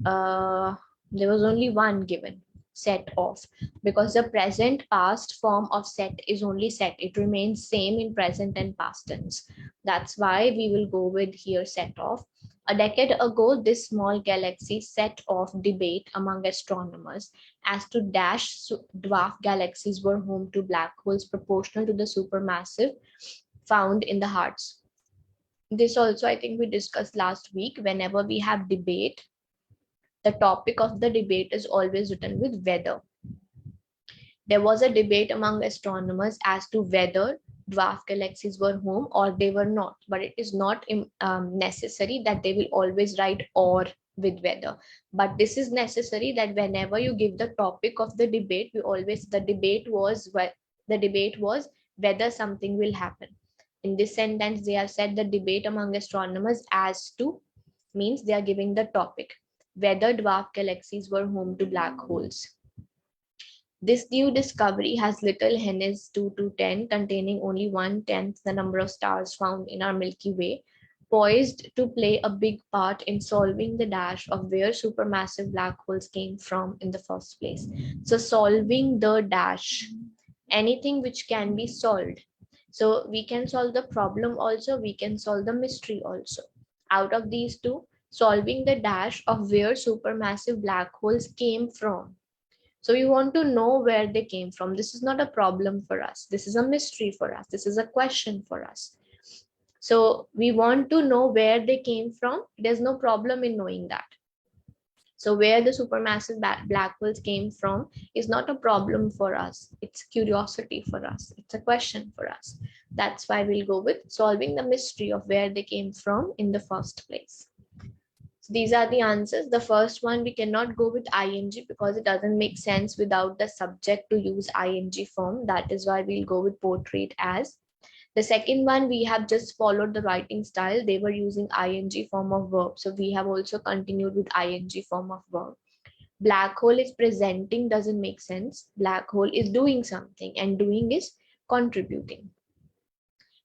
There was only one given, set off, because the present past form of set is only set. It remains same in present and past tense. That's why we will go with here set off. A decade ago, this small galaxy set off debate among astronomers as to dash dwarf galaxies were home to black holes proportional to the supermassive found in the hearts. This also, I think we discussed last week. Whenever we have debate, the topic of the debate is always written with whether. There was a debate among astronomers as to whether dwarf galaxies were home or they were not, but it is not necessary that they will always write or with whether. But this is necessary that whenever you give the topic of the debate, you always, the debate was whether something will happen. In this sentence, they have said the debate among astronomers as to, means they are giving the topic, whether dwarf galaxies were home to black holes. This new discovery has little Hennes 2 to 10, containing only 1/10 the number of stars found in our Milky Way, poised to play a big part in solving the dash of where supermassive black holes came from in the first place. So solving the dash, anything which can be solved. So we can solve the problem also, we can solve the mystery also. Out of these two, solving the dash of where supermassive black holes came from. So we want to know where they came from. This is not a problem for us. This is a mystery for us. This is a question for us. So we want to know where they came from. There's no problem in knowing that. So where the supermassive black holes came from is not a problem for us. It's curiosity for us. It's a question for us. That's why we'll go with solving the mystery of where they came from in the first place. So these are the answers. The first one, we cannot go with ing because it doesn't make sense without the subject to use ing form. That is why we'll go with portrayed as. The second one, we have just followed the writing style. They were using ing form of verb. So we have also continued with ing form of verb. Black hole is presenting doesn't make sense. Black hole is doing something, and doing is contributing.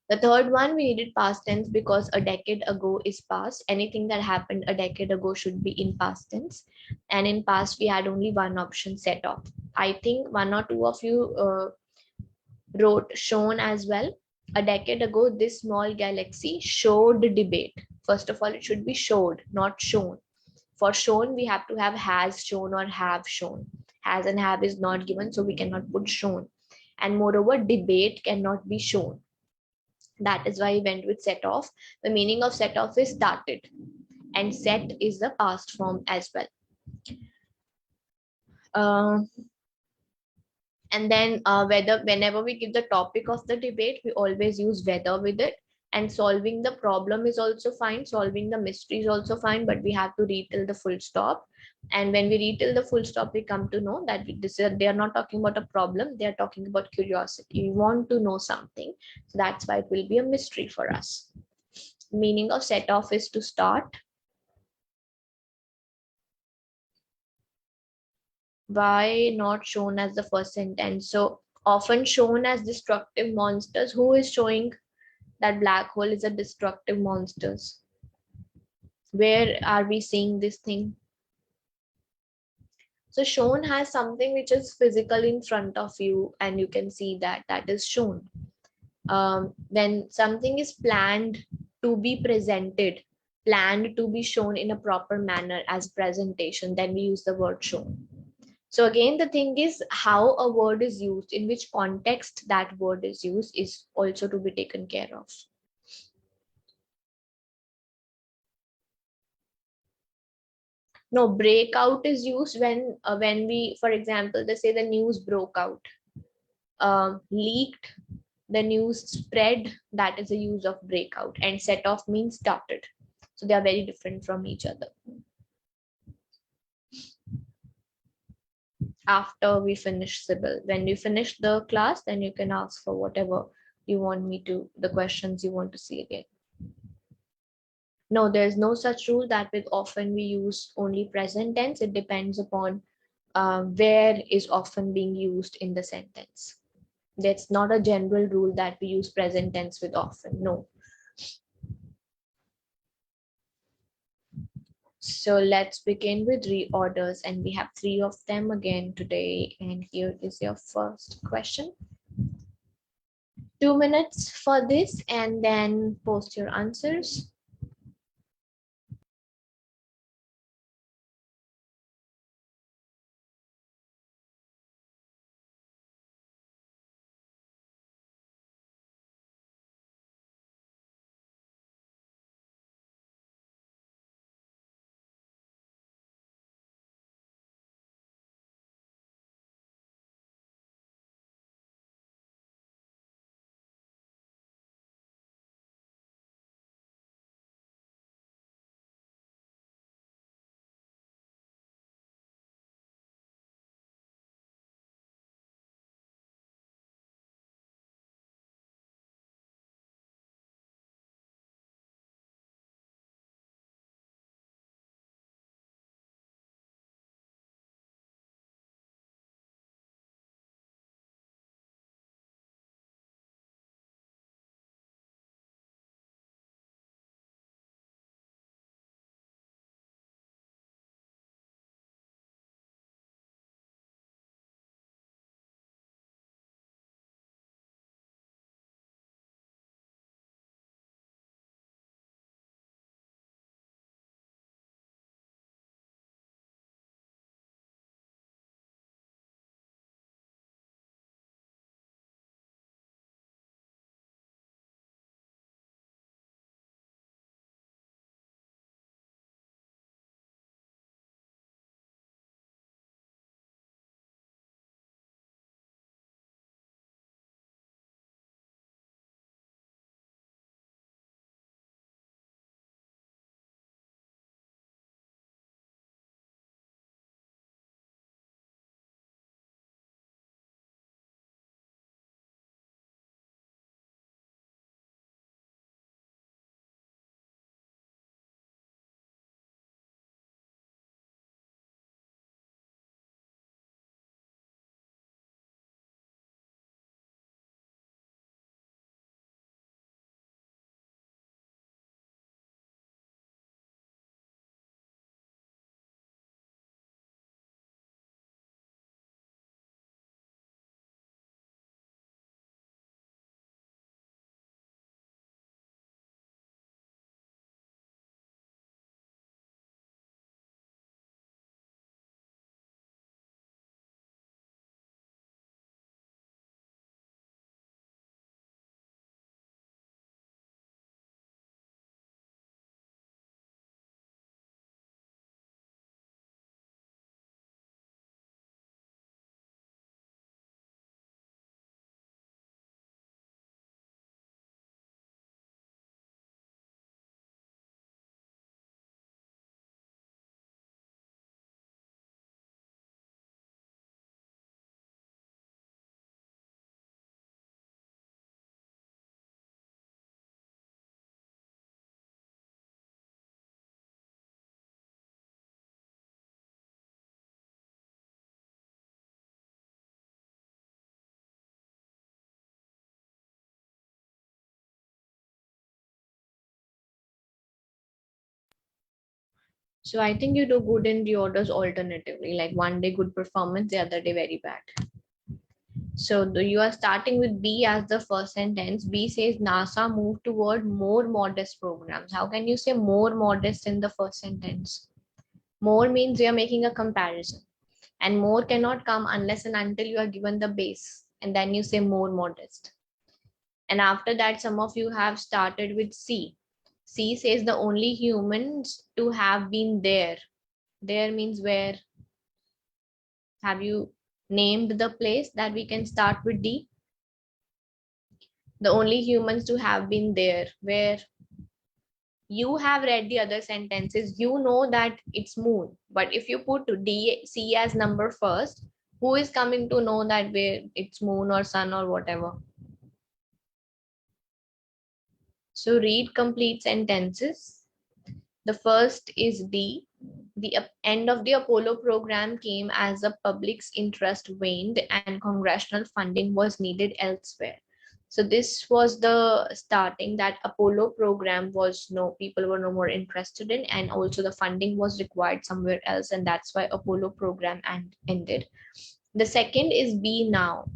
The third one, we needed past tense because a decade ago is past. Anything that happened a decade ago should be in past tense. And in past, we had only one option, set off. I think one or two of you wrote shown as well. A decade ago, this small galaxy showed debate. First of all, it should be showed, not shown. For shown, we have to have has shown or have shown. Has and have is not given, so we cannot put shown. And moreover, debate cannot be shown. That is why we went with set off. The meaning of set off is started, and set is the past form as well. And then whenever we give the topic of the debate, we always use whether with it. And solving the problem is also fine. Solving the mystery is also fine, but we have to read till the full stop. And when we read till the full stop, we come to know that they are not talking about a problem. They are talking about curiosity. We want to know something. So that's why it will be a mystery for us. Meaning of set off is to start. Why not shown as the first sentence? So often shown as destructive monsters. Who is showing that black hole is a destructive monsters? Where are we seeing this thing? So shown has something which is physical in front of you, and you can see that is shown. When something is planned to be presented, planned to be shown in a proper manner as presentation, then we use the word shown. So again, the thing is how a word is used, in which context that word is used is also to be taken care of. No, breakout is used when we, for example, they say the news broke out. Leaked, the news spread, that is the use of breakout. And set off means started. So they are very different from each other. After we finish Sybil, when we finish the class, then you can ask for whatever you want me to, the questions you want to see again. No, there's no such rule that with often we use only present tense. It depends upon where is often being used in the sentence. That's not a general rule that we use present tense with often. No. So let's begin with reorders, and we have 3 of them again today. And here is your first question. 2 minutes for this, and then post your answers. So I think you do good in reorders alternatively, like one day good performance, the other day very bad. So you are starting with B as the first sentence. B says NASA moved toward more modest programs. How can you say more modest in the first sentence? More means you are making a comparison, and more cannot come unless and until you are given the base, and then you say more modest. And after that, some of you have started with C. C says the only humans to have been there. There means where? Have you named the place that we can start with D? The only humans to have been there. Where? You have read the other sentences, you know that it's moon. But if you put D, C as number first, who is coming to know that where it's moon or sun or whatever? So read complete sentences. The first is D. The end of the Apollo program came as the public's interest waned and congressional funding was needed elsewhere. So this was the starting that Apollo program was people were no more interested in, and also the funding was required somewhere else, and that's why Apollo program ended. The second is B now.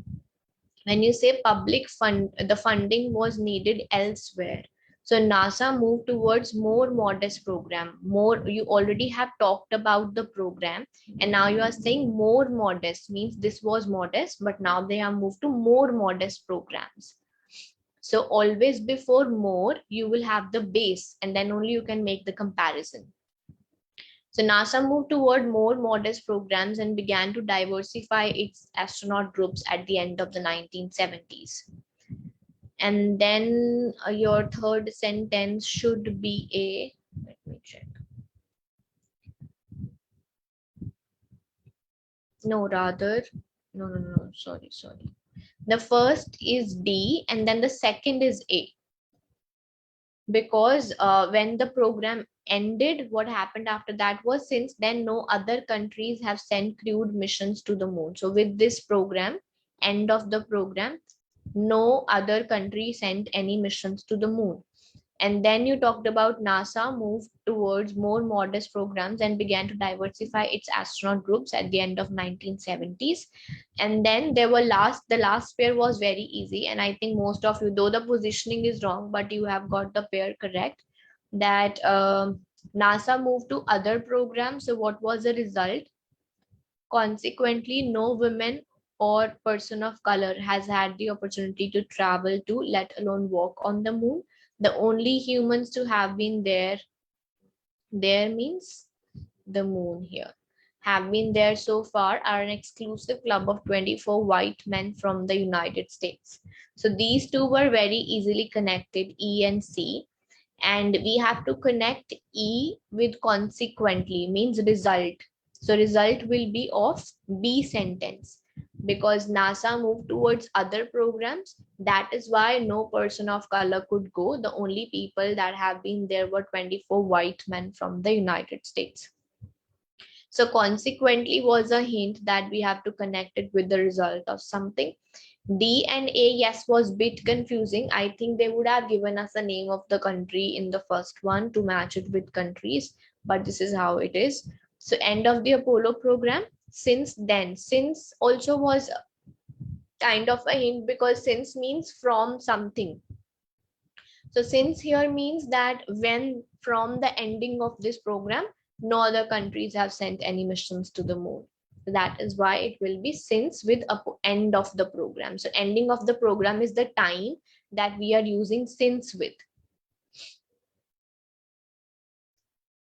When you say public fund, the funding was needed elsewhere. So NASA moved towards more modest program. More, you already have talked about the program, and now you are saying more modest means this was modest, but now they have moved to more modest programs. So always before more, you will have the base, and then only you can make the comparison. So NASA moved toward more modest programs and began to diversify its astronaut groups at the end of the 1970s. And then your third sentence should be a, let me check. No, rather, no, sorry. The first is D and then the second is A. Because when the program ended, what happened after that was, since then no other countries have sent crewed missions to the moon. So with this program, end of the program, no other country sent any missions to the moon. And then you talked about NASA moved towards more modest programs and began to diversify its astronaut groups at the end of 1970s. And then there were the last pair was very easy. And I think most of you, though the positioning is wrong, but you have got the pair correct, that NASA moved to other programs. So what was the result? Consequently, no women or person of color has had the opportunity to travel to, let alone walk on the moon. The only humans to have been there means the moon here, have been there so far are an exclusive club of 24 white men from the United States. So these two were very easily connected, E and C. And we have to connect E with consequently, means result. So result will be of B sentence. Because NASA moved towards other programs, that is why no person of color could go. The only people that have been there were 24 white men from the United States. So consequently was a hint that we have to connect it with the result of something. D and A, yes, was bit confusing. I think they would have given us the name of the country in the first one to match it with countries, but this is how it is. So end of the Apollo program. Since then, since also was kind of a hint, because since means from something. So since here means that when from the ending of this program, no other countries have sent any missions to the moon. So that is why it will be since with end of the program. So ending of the program is the time that we are using since with.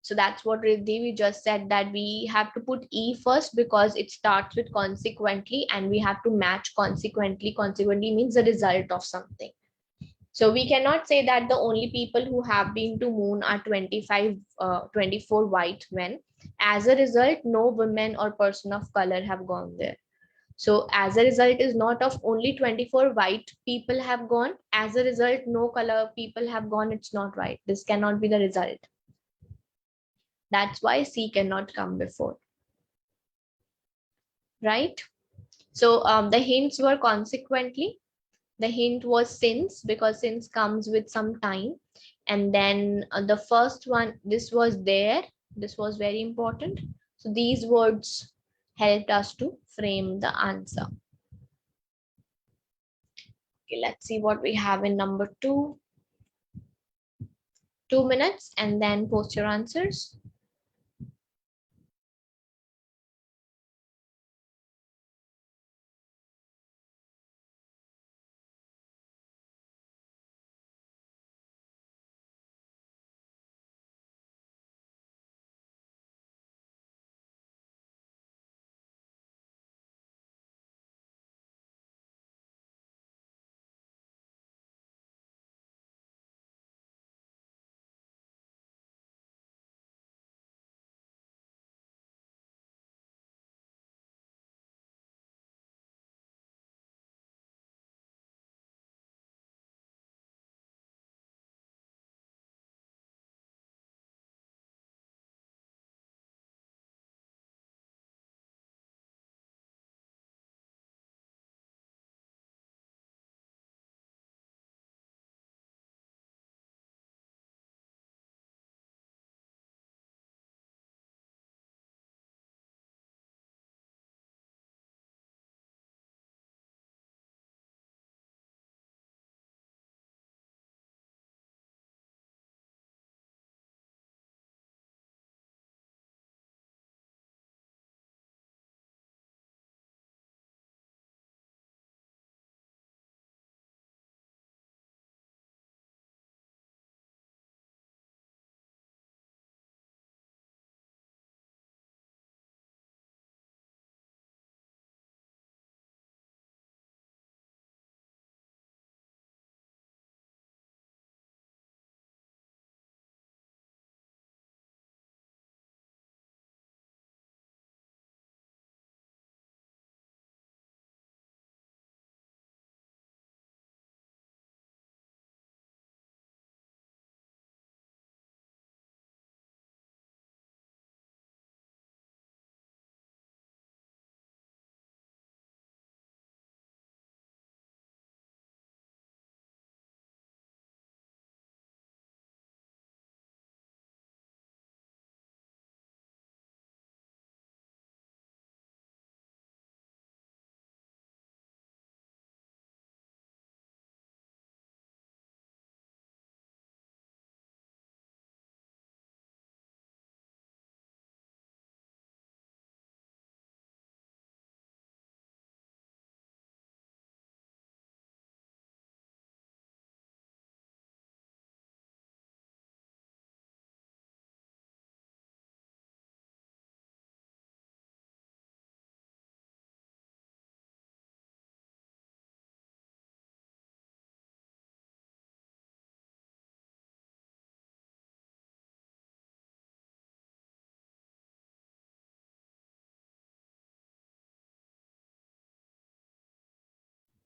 So that's what Riddhi, we just said, that we have to put E first because it starts with consequently, and we have to match consequently. Consequently means the result of something. So we cannot say that the only people who have been to moon are 24 white men. As a result, no women or person of color have gone there. So as a result is not of only 24 white people have gone. As a result, no color people have gone. It's not right. This cannot be the result. That's why C cannot come before. Right? So the hints were consequently. The hint was since, because since comes with some time. And then the first one, this was there. This was very important. So these words helped us to frame the answer. Okay, let's see what we have in number 2. 2 minutes and then post your answers.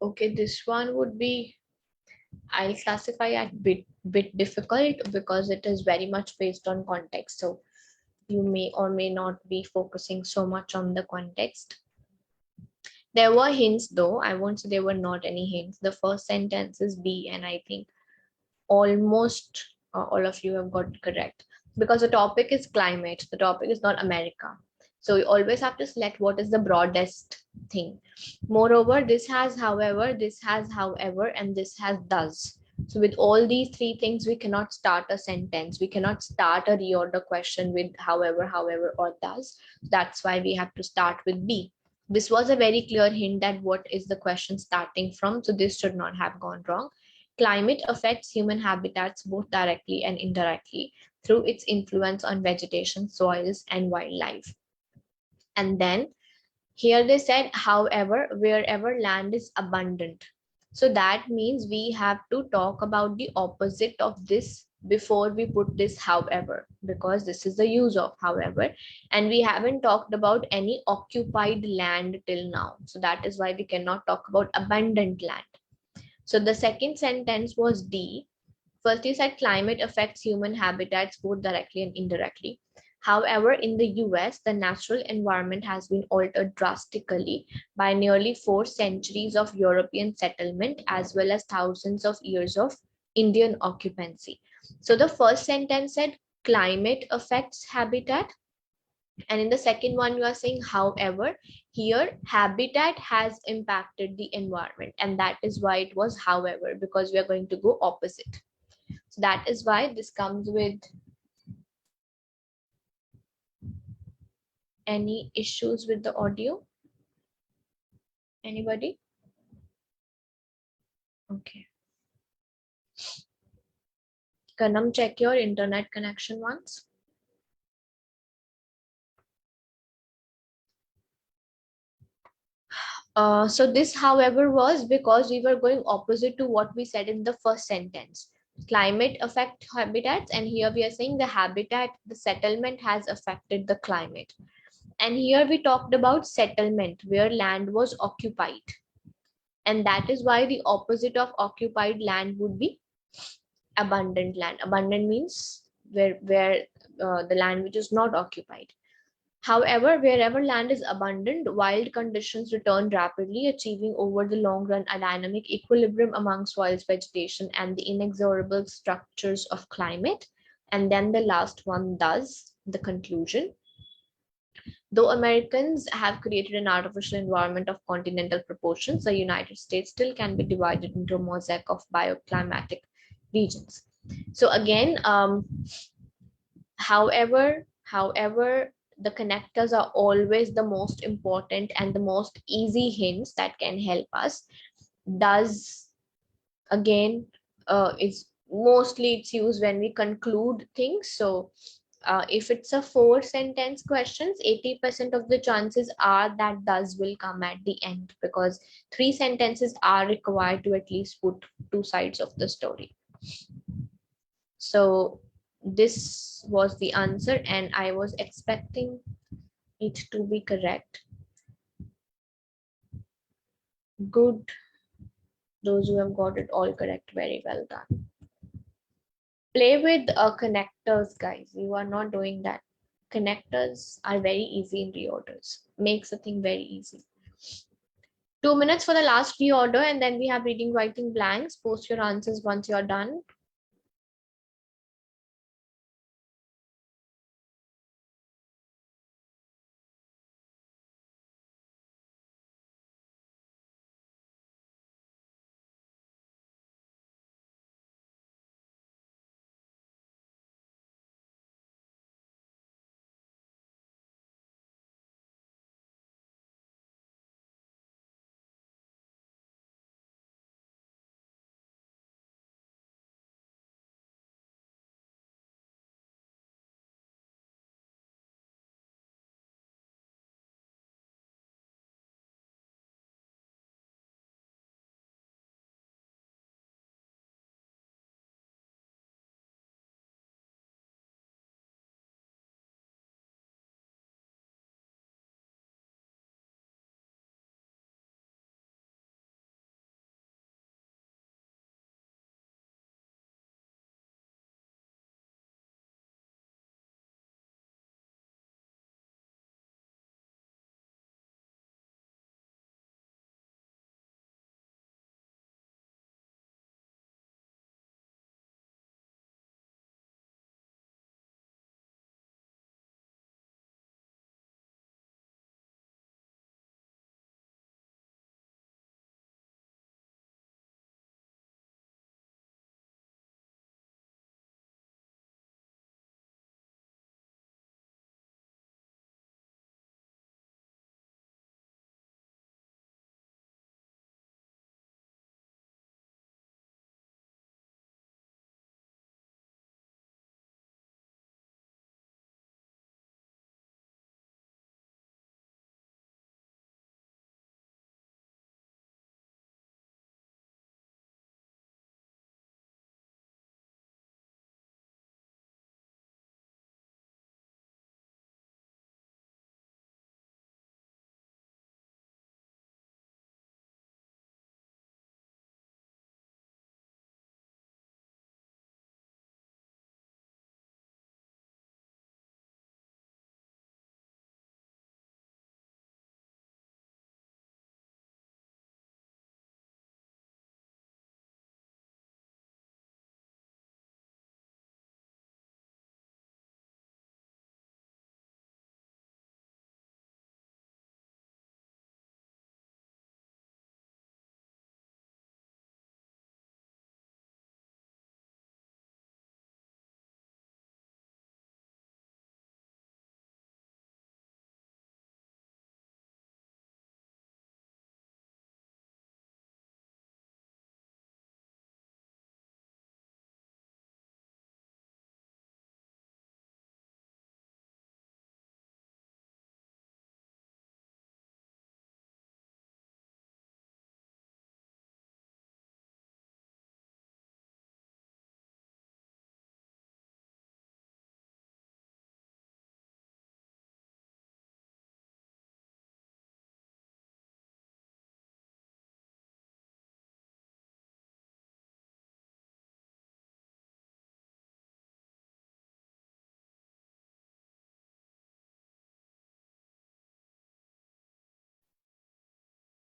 Okay, this one would be, I'll classify at bit difficult because it is very much based on context. So you may or may not be focusing so much on the context. There were hints though. I won't say there were not any hints. The first sentence is B, and I think almost all of you have got correct because the topic is climate. The topic is not America. So you always have to select what is the broadest thing. Moreover, this has however, this has however, and this has does. So with all these three things, we cannot start a sentence. We cannot start a reorder question with however, however, or does. That's why we have to start with B. This was a very clear hint that what is the question starting from. So this should not have gone wrong. Climate affects human habitats both directly and indirectly through its influence on vegetation, soils, and wildlife. And then here they said, however, wherever land is abundant. So that means we have to talk about the opposite of this before we put this however, because this is the use of however, and we haven't talked about any occupied land till now. So that is why we cannot talk about abundant land. So the second sentence was D. First, he said climate affects human habitats both directly and indirectly. However, in the US, the natural environment has been altered drastically by nearly 4 centuries of European settlement as well as thousands of years of Indian occupancy. So the first sentence said climate affects habitat. And in the second one, you are saying, however, here habitat has impacted the environment. And that is why it was however, because we are going to go opposite. So that is why this comes with any issues with the audio. Anybody? Okay. Kanam, check your internet connection once. So this, however, was because we were going opposite to what we said in the first sentence. Climate affect habitats, and here we are saying the habitat, the settlement has affected the climate. And here we talked about settlement where land was occupied. And that is why the opposite of occupied land would be abundant land. Abundant means where the land which is not occupied. However, wherever land is abundant, wild conditions return rapidly, achieving over the long run a dynamic equilibrium among soil's vegetation and the inexorable structures of climate. And then the last one, thus, the conclusion. Though Americans have created an artificial environment of continental proportions, the United States still can be divided into a mosaic of bioclimatic regions. So again, however, the connectors are always the most important and the most easy hints that can help us. Does, again, it's mostly it's used when we conclude things. So if it's a 4-sentence questions, 80% of the chances are that does will come at the end, because 3 sentences are required to at least put 2 sides of the story. So this was the answer, and I was expecting it to be correct. Good. Those who have got it all correct, very well done. Play with connectors, guys. You are not doing that. Connectors are very easy in reorders. Makes the thing very easy. 2 minutes for the last reorder, and then we have reading, writing blanks. Post your answers once you're done.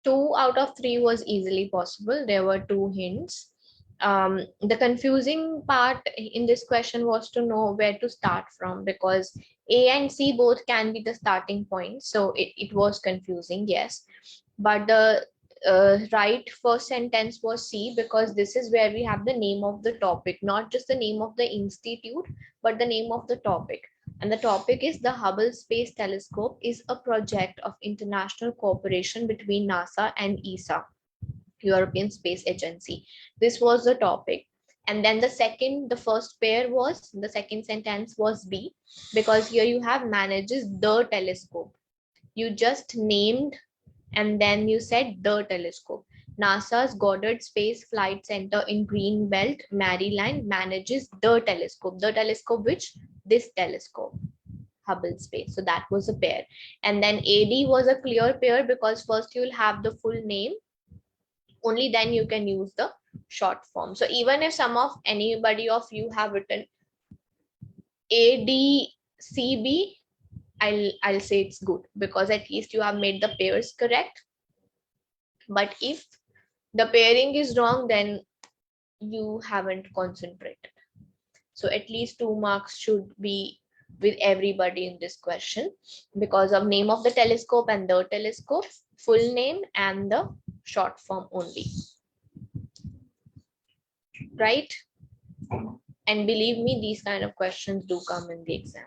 2 out of 3 was easily possible. There were 2 hints. The confusing part in this question was to know where to start from, because A and C both can be the starting point. So it was confusing, yes. But the right first sentence was C, because this is where we have the name of the topic, not just the name of the institute, but the name of the topic. And the topic is the Hubble Space Telescope is a project of international cooperation between NASA and ESA, European Space Agency. This was the topic. And then the second sentence was B, because here you have manages the telescope. You just named and then you said the telescope. NASA's Goddard Space Flight Center in Greenbelt, Maryland manages the telescope. The telescope which? This telescope, Hubble Space. So that was a pair. And then AD was a clear pair, because first you'll have the full name, only then you can use the short form. So even if anybody of you have written ADCB, I'll say it's good, because at least you have made the pairs correct. But if the pairing is wrong, then you haven't concentrated. So at least 2 marks should be with everybody in this question, because of name of the telescope and the telescope, full name and the short form only. Right? And believe me, these kind of questions do come in the exam.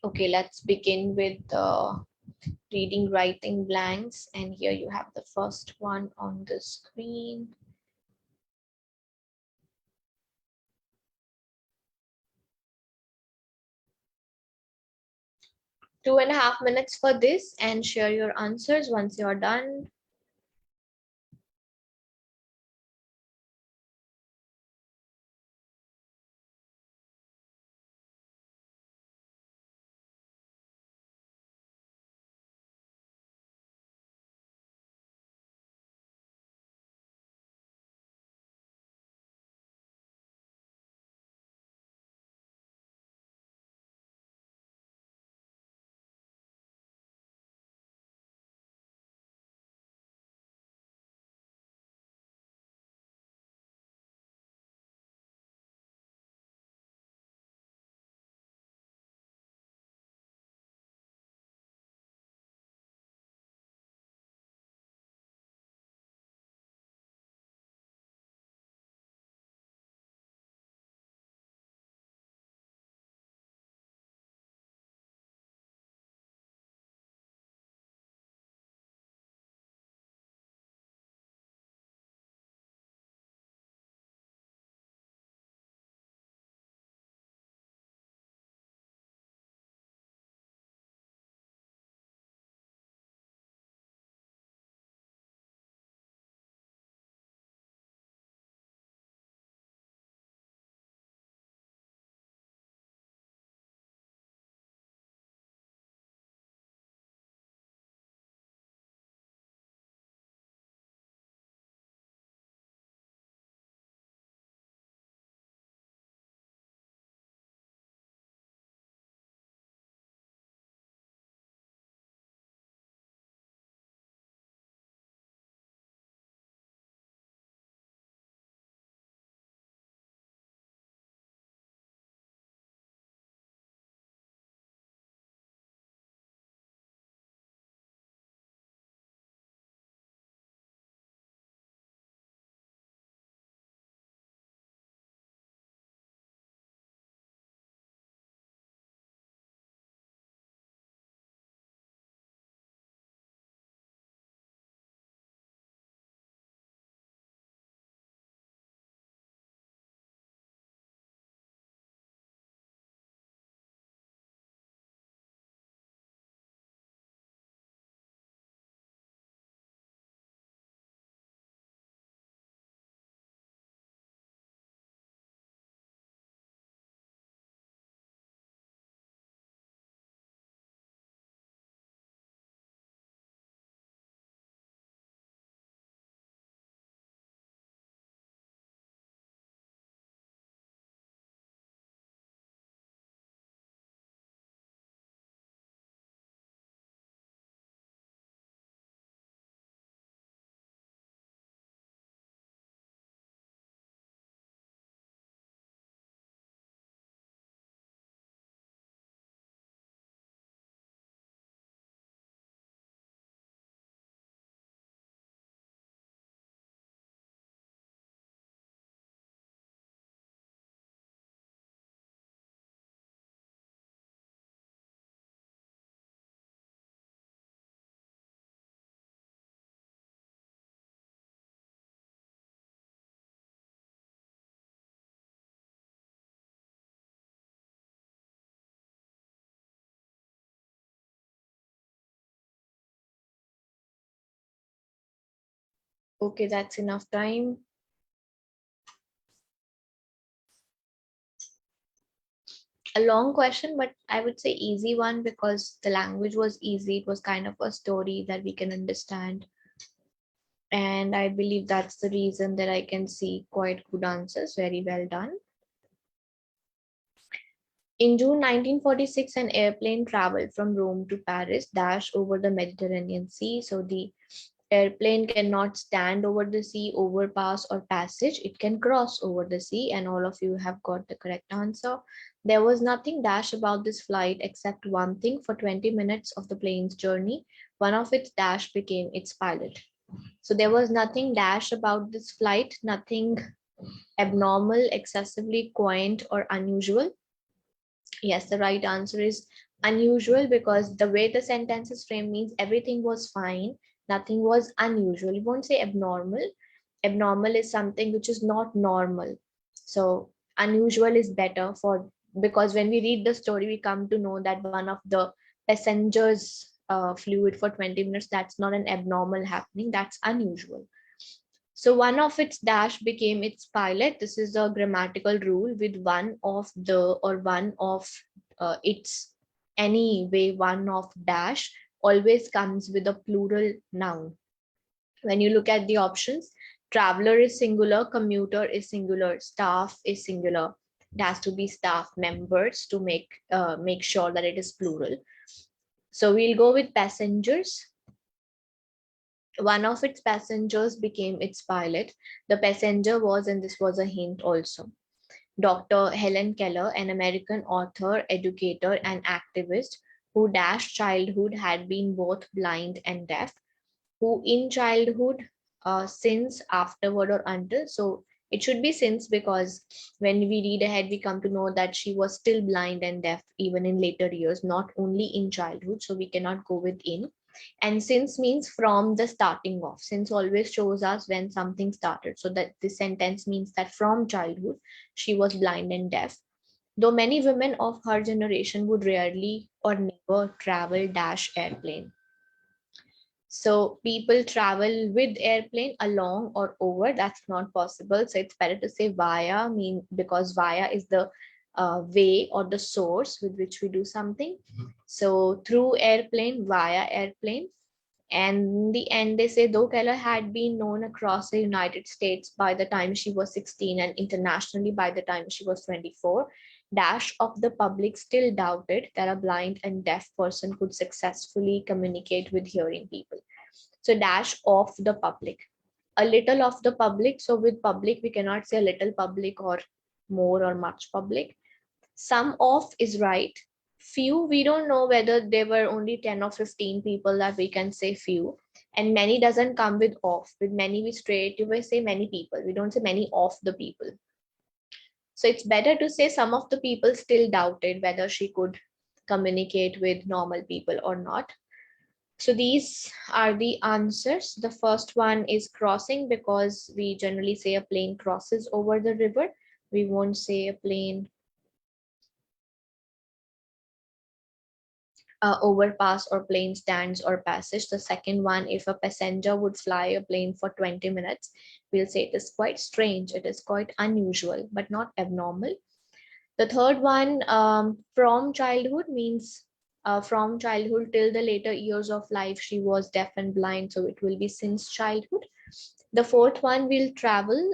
Okay, let's begin with reading writing blanks. And here you have the first one on the screen. Two and a half minutes for this, and share your answers once you're done. Okay, that's enough time. A long question, but I would say easy one because the language was easy. It was kind of a story that we can understand. And I believe that's the reason that I can see quite good answers. Very well done. In June 1946, an airplane traveled from Rome to Paris, dash over the Mediterranean Sea. So the airplane cannot stand over the sea, overpass or passage. It can cross over the sea, and all of you have got the correct answer. There was nothing dash about this flight except one thing. For 20 minutes of the plane's journey, one of its dash became its pilot. So there was nothing dash about this flight, nothing abnormal, excessively quaint or unusual. Yes, the right answer is unusual because the way the sentence is framed means everything was fine, nothing was unusual. You won't say abnormal. Abnormal is something which is not normal. So unusual is better for, because when we read the story, we come to know that one of the passengers flew it for 20 minutes. That's not an abnormal happening, that's unusual. So one of its dash became its pilot. This is a grammatical rule with one of the or one of its, any way one of dash always comes with a plural noun. When you look at the options, traveler is singular, commuter is singular, staff is singular. It has to be staff members to make sure that it is plural. So we'll go with passengers. One of its passengers became its pilot. The passenger was, and this was a hint also, Dr. Helen Keller, an American author, educator, and activist who dash childhood had been both blind and deaf, who in childhood, since, afterward, or until. So it should be since, because when we read ahead, we come to know that she was still blind and deaf even in later years, not only in childhood. So we cannot go with in. And since means from the starting of. Since always shows us when something started. So that this sentence means that from childhood, she was blind and deaf. Though many women of her generation would rarely or never travel dash airplane. So people travel with airplane along or over, that's not possible. So it's better to say via, because via is the way or the source with which we do something. So through airplane, via airplane. And in the end, they say, though Keller had been known across the United States by the time she was 16 and internationally by the time she was 24, dash of the public still doubted that a blind and deaf person could successfully communicate with hearing people. So dash of the public, a little of the public. So with public, we cannot say a little public or more or much public. Some of is right. Few, we don't know whether there were only 10 or 15 people that we can say few. And many doesn't come with of. With many, we straight away say many people. We don't say many of the people. So it's better to say some of the people still doubted whether she could communicate with normal people or not. So these are the answers. The first one is crossing, because we generally say a plane crosses over the river. We won't say a plane overpass or plane stands or passage. The second one, if a passenger would fly a plane for 20 minutes, we'll say it is quite strange. It is quite unusual, but not abnormal. The third one, from childhood, means from childhood till the later years of life, she was deaf and blind. So it will be since childhood. The fourth one will travel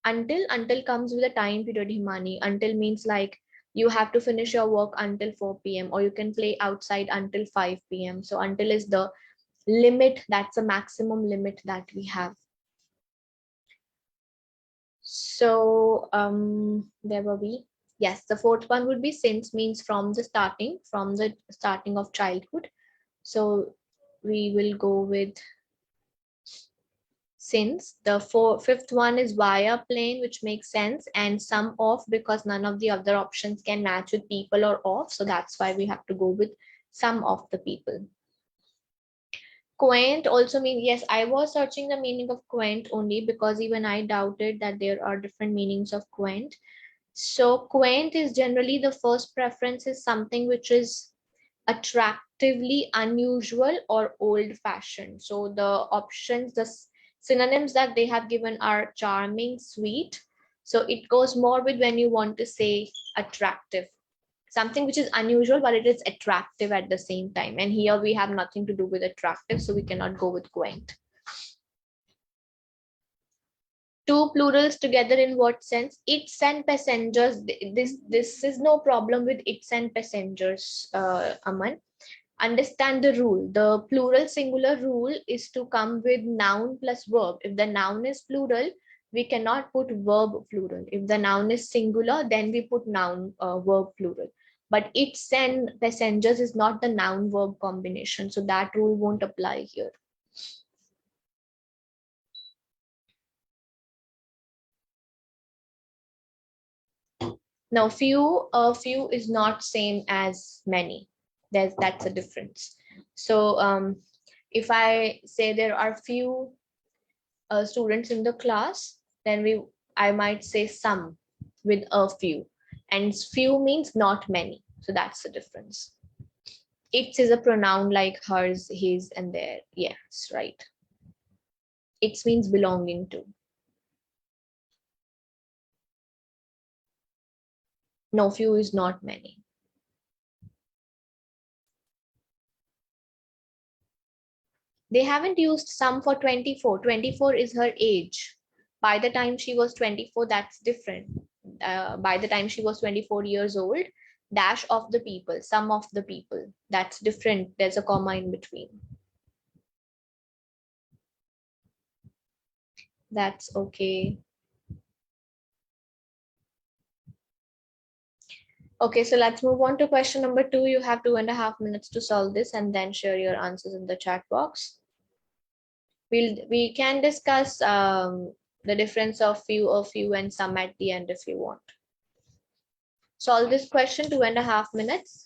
until comes with a time period, Himani. Until means like you have to finish your work until 4 p.m. or you can play outside until 5 p.m. So until is the limit, that's a maximum limit that we have. So where were we? Yes, the fourth one would be since, means from the starting of childhood. So we will go with since. The fifth one is via plane, which makes sense, and some of, because none of the other options can match with people or of. So that's why we have to go with some of the people. Quaint also means, yes, I was searching the meaning of quaint only because even I doubted that there are different meanings of quaint. So quaint is generally, the first preference is something which is attractively unusual or old fashioned. So the options, Synonyms that they have given are charming, sweet. So it goes more with when you want to say attractive, something which is unusual, but it is attractive at the same time. And here we have nothing to do with attractive, so we cannot go with quaint. Two plurals together in what sense? Its and passengers. This is no problem with its and passengers, Aman. Understand the rule. The plural singular rule is to come with noun plus verb. If the noun is plural, we cannot put verb plural. If the noun is singular, then we put noun verb plural. But its and passengers is not the noun verb combination, so that rule won't apply here. Now, few is not same as many. That's a difference. So if I say there are few students in the class, then I might say some with a few, and few means not many. So that's the difference. Its is a pronoun like hers, his, and their. Yes, right. Its means belonging to. No, few is not many. They haven't used some for 24. 24 is her age. By the time she was 24, that's different. By the time she was 24 years old, dash of the people, some of the people. That's different. There's a comma in between. That's okay. Okay, so let's move on to question number 2. You have 2.5 minutes to solve this and then share your answers in the chat box. We can discuss the difference of few, and some at the end if you want. Solve this question, 2.5 minutes.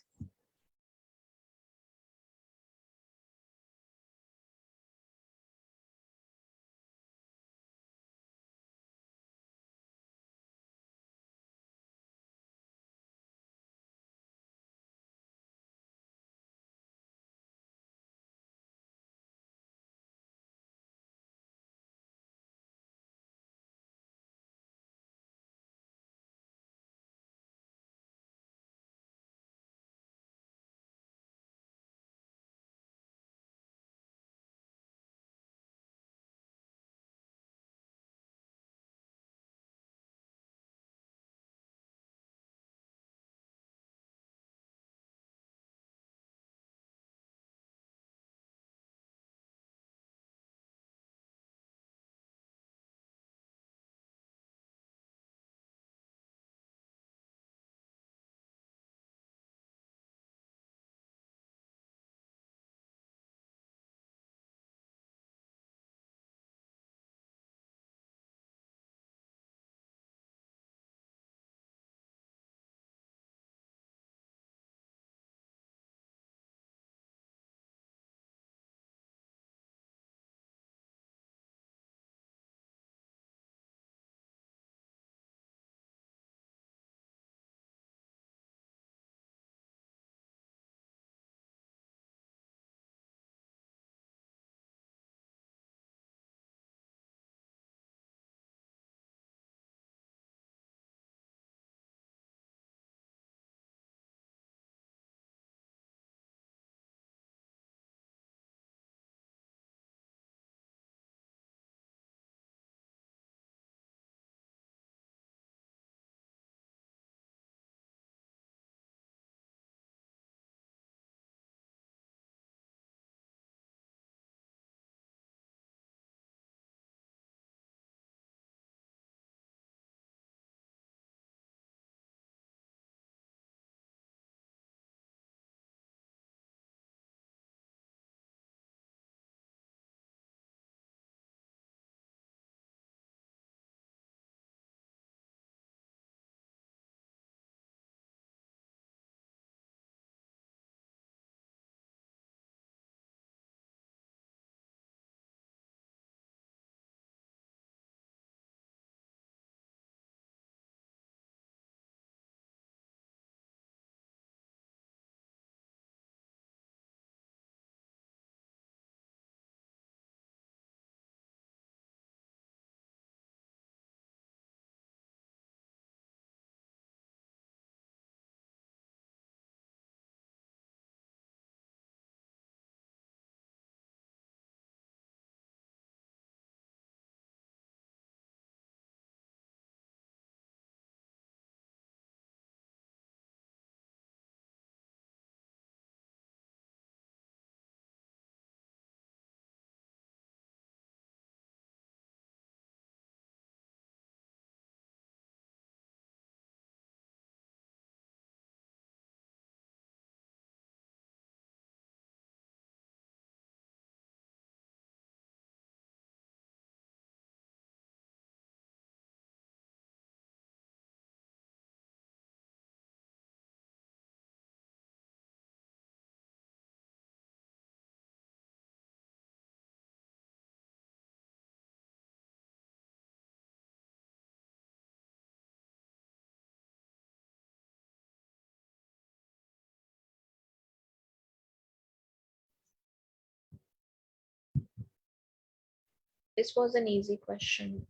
This was an easy question.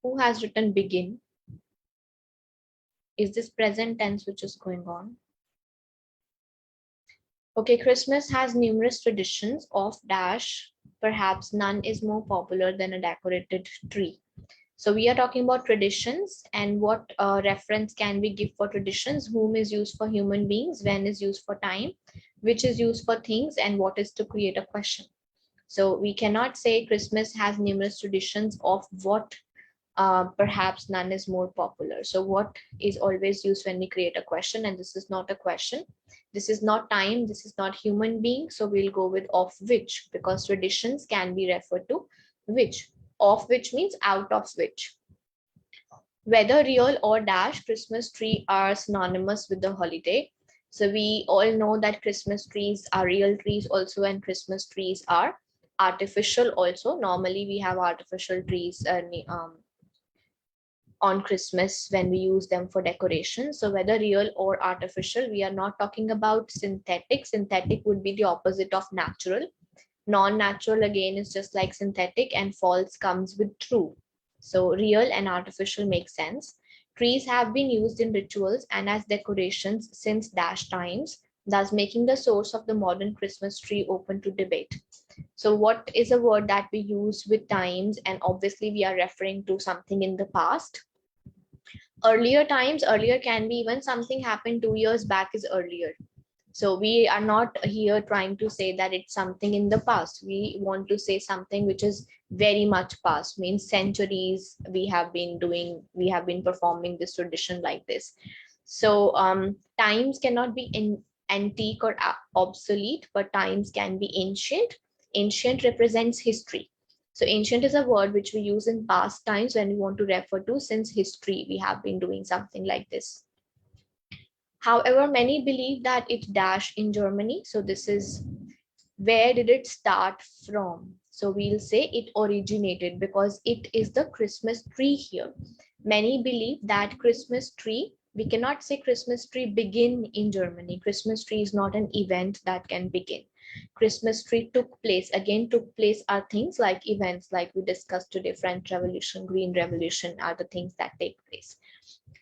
Who has written begin? Is this present tense which is going on? Okay, Christmas has numerous traditions of dash. Perhaps none is more popular than a decorated tree. So we are talking about traditions, and what reference can we give for traditions? Whom is used for human beings, when is used for time, which is used for things, and what is to create a question. So we cannot say Christmas has numerous traditions of what, perhaps none is more popular. So what is always used when we create a question, and this is not a question. This is not time, this is not human being. So we'll go with of which, because traditions can be referred to which. Of which means out of which. Whether real or dash, Christmas tree are synonymous with the holiday. So we all know that Christmas trees are real trees also, and Christmas trees are artificial also. Normally we have artificial trees on Christmas when we use them for decoration. So whether real or artificial, we are not talking about synthetic. Synthetic would be the opposite of natural. Non-natural again is just like synthetic, and false comes with true. So real and artificial make sense. Trees have been used in rituals and as decorations since dash times, thus making the source of the modern Christmas tree open to debate. So what is a word that we use with times? And obviously we are referring to something in the past. Earlier times, earlier can be even something happened 2 years back is earlier. So we are not here trying to say that it's something in the past. We want to say something which is very much past, means centuries we have been performing this tradition like this. So times cannot be in antique or obsolete, but times can be ancient. Ancient represents history. So ancient is a word which we use in past times when we want to refer to since history we have been doing something like this. However, many believe that it dash in Germany. So this is where did it start from? So we'll say it originated because it is the Christmas tree here. Many believe that Christmas tree, we cannot say Christmas tree begin in Germany. Christmas tree is not an event that can begin. Christmas tree took place. Again, took place are things like events like we discussed today. French Revolution, Green Revolution are the things that take place.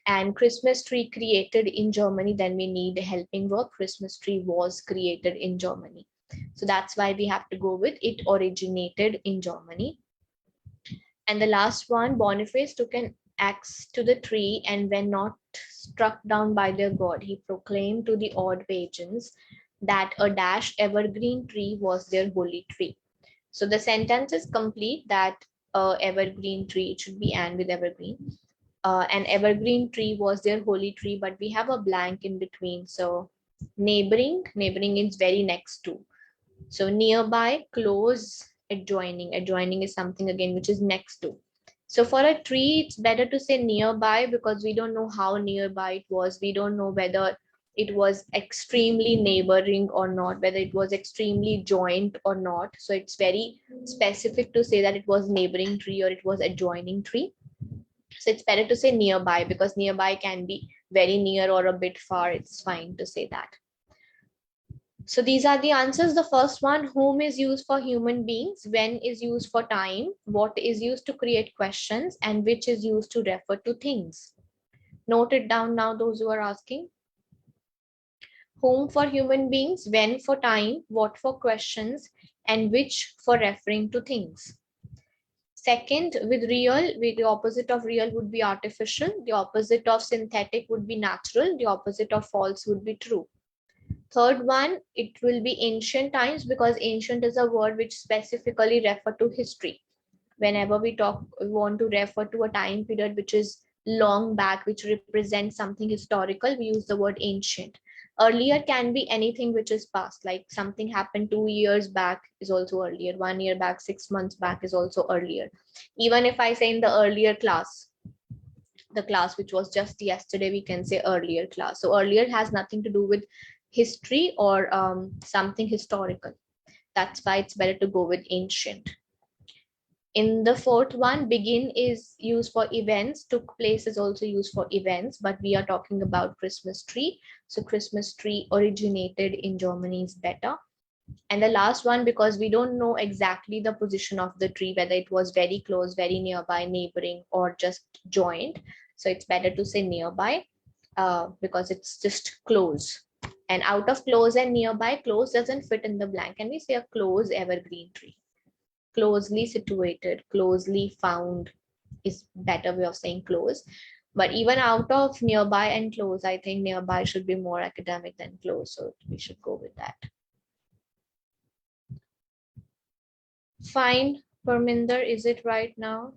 And Christmas tree created in Germany, then we need a helping verb. Christmas tree was created in Germany. So that's why we have to go with it originated in Germany. And the last one, Boniface took an axe to the tree, and when not struck down by their god, he proclaimed to the odd pagans that a dash evergreen tree was their holy tree. So the sentence is complete that evergreen tree, it should be and with evergreen. An evergreen tree was their holy tree, but we have a blank in between. So neighboring is very next to. So nearby, close, adjoining. Adjoining is something again which is next to. So for a tree, it's better to say nearby because we don't know how nearby it was. We don't know whether it was extremely neighboring or not, whether it was extremely joint or not. So it's very specific to say that it was neighboring tree or it was adjoining tree. So it's better to say nearby because nearby can be very near or a bit far. It's fine to say that. So these are the answers. The first one, whom is used for human beings, when is used for time, what is used to create questions, and which is used to refer to things. Note it down now, those who are asking. Whom for human beings, when for time, what for questions, and which for referring to things. Second, with real, the opposite of real would be artificial. The opposite of synthetic would be natural. The opposite of false would be true. Third one, it will be ancient times because ancient is a word which specifically refer to history. Whenever we want to refer to a time period which is long back, which represents something historical, we use the word ancient. Earlier can be anything which is past, like something happened 2 years back is also earlier, 1 year back, 6 months back is also earlier. Even if I say in the earlier class, the class which was just yesterday, we can say earlier class. So earlier has nothing to do with history or something historical. That's why it's better to go with ancient. In the fourth one, begin is used for events, took place is also used for events, but we are talking about Christmas tree. So Christmas tree originated in Germany is better. And the last one, because we don't know exactly the position of the tree, whether it was very close, very nearby, neighboring, or just joined. So it's better to say nearby, because it's just close. And out of close and nearby, close doesn't fit in the blank. And we say a close evergreen tree. Closely situated, closely found is better way of saying close. But even out of nearby and close, I think nearby should be more academic than close. So we should go with that. Fine, Parminder, is it right now?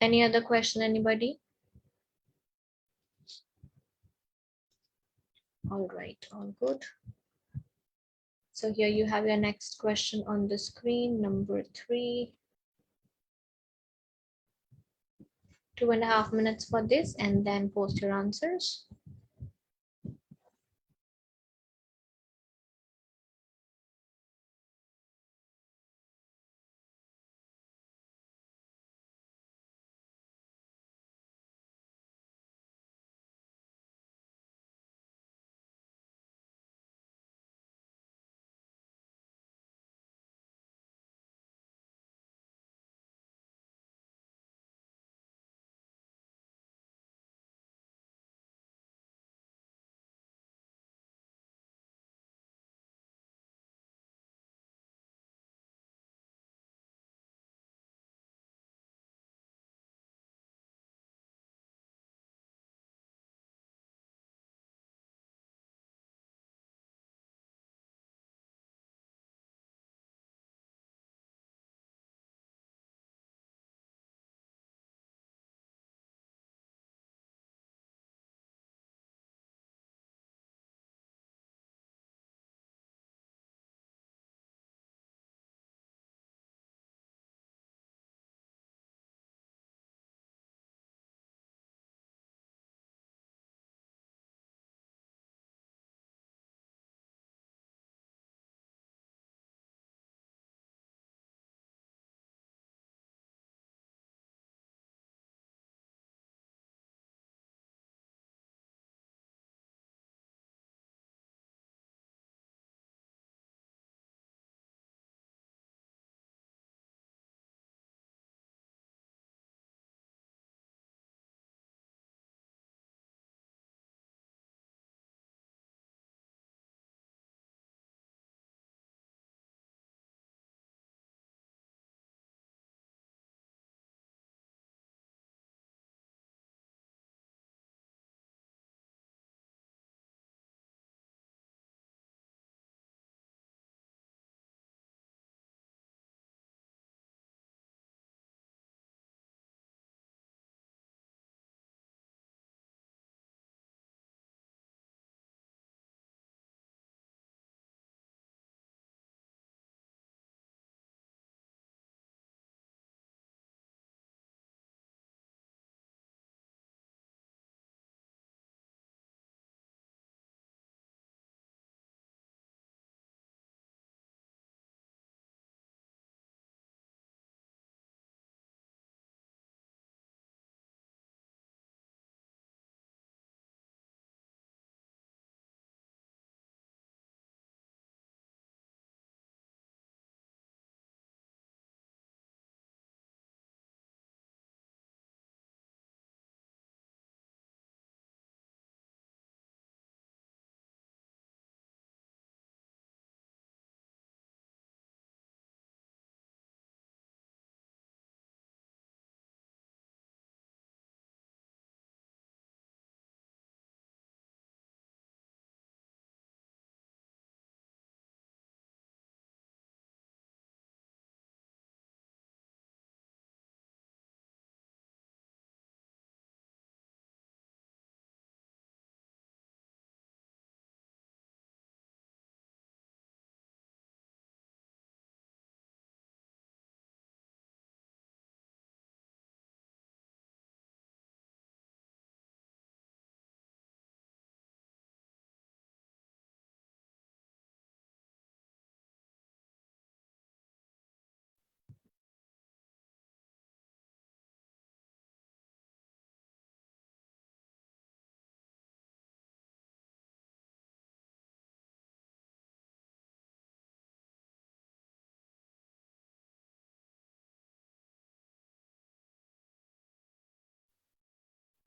Any other question, anybody? All right, all good. So here you have your next question on the screen, number 3. 2.5 minutes for this, and then post your answers.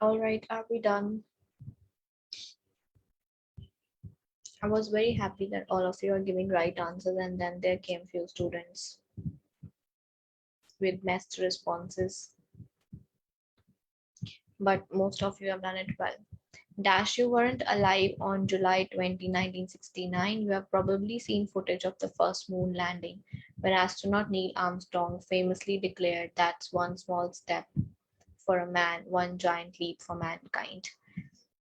All right, are we done? I was very happy that all of you are giving right answers, and then there came few students with messed responses, but most of you have done it well. Dash, you weren't alive on July 20, 1969. You have probably seen footage of the first moon landing, when astronaut Neil Armstrong famously declared, "That's one small step for a man, one giant leap for mankind."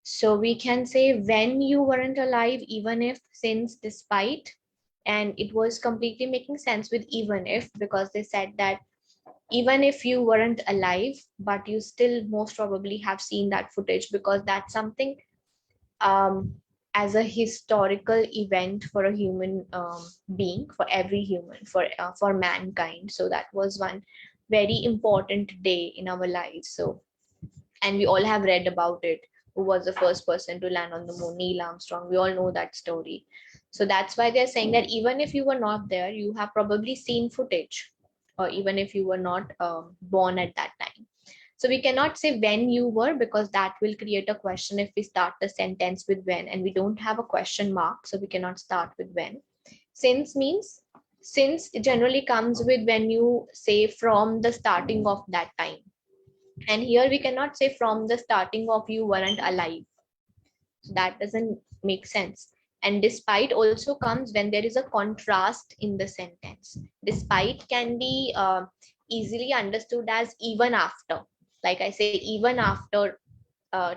So we can say when you weren't alive, even if, since, despite, and it was completely making sense with even if, because they said that even if you weren't alive, but you still most probably have seen that footage, because that's something as a historical event for a human being, for every human, for mankind. So that was one very important day in our lives. So, and we all have read about it. Who was the first person to land on the moon? Neil Armstrong. We all know that story. So that's why they're saying that even if you were not there, you have probably seen footage, or even if you were not born at that time. So we cannot say when you were, because that will create a question if we start the sentence with when, and we don't have a question mark, so we cannot start with when. Since means, since generally comes with when you say from the starting of that time. And here we cannot say from the starting of you weren't alive. So that doesn't make sense. And despite also comes when there is a contrast in the sentence. Despite can be easily understood as even after. Like I say, even after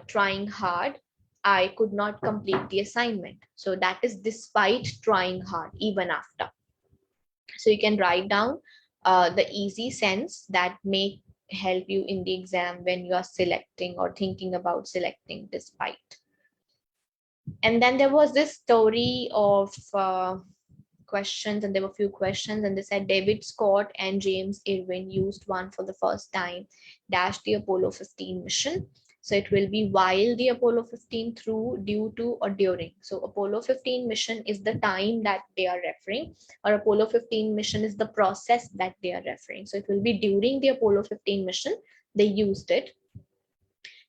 trying hard, I could not complete the assignment. So that is despite trying hard, even after. So you can write down the easy sense that may help you in the exam when you are selecting or thinking about selecting despite. And then there was this story of questions, and there were a few questions, and they said David Scott and James Irwin used one for the first time, dash the Apollo 15 mission. So it will be while the Apollo 15, through, due to, or during. So Apollo 15 mission is the time that they are referring, or Apollo 15 mission is the process that they are referring. So it will be during the Apollo 15 mission, they used it.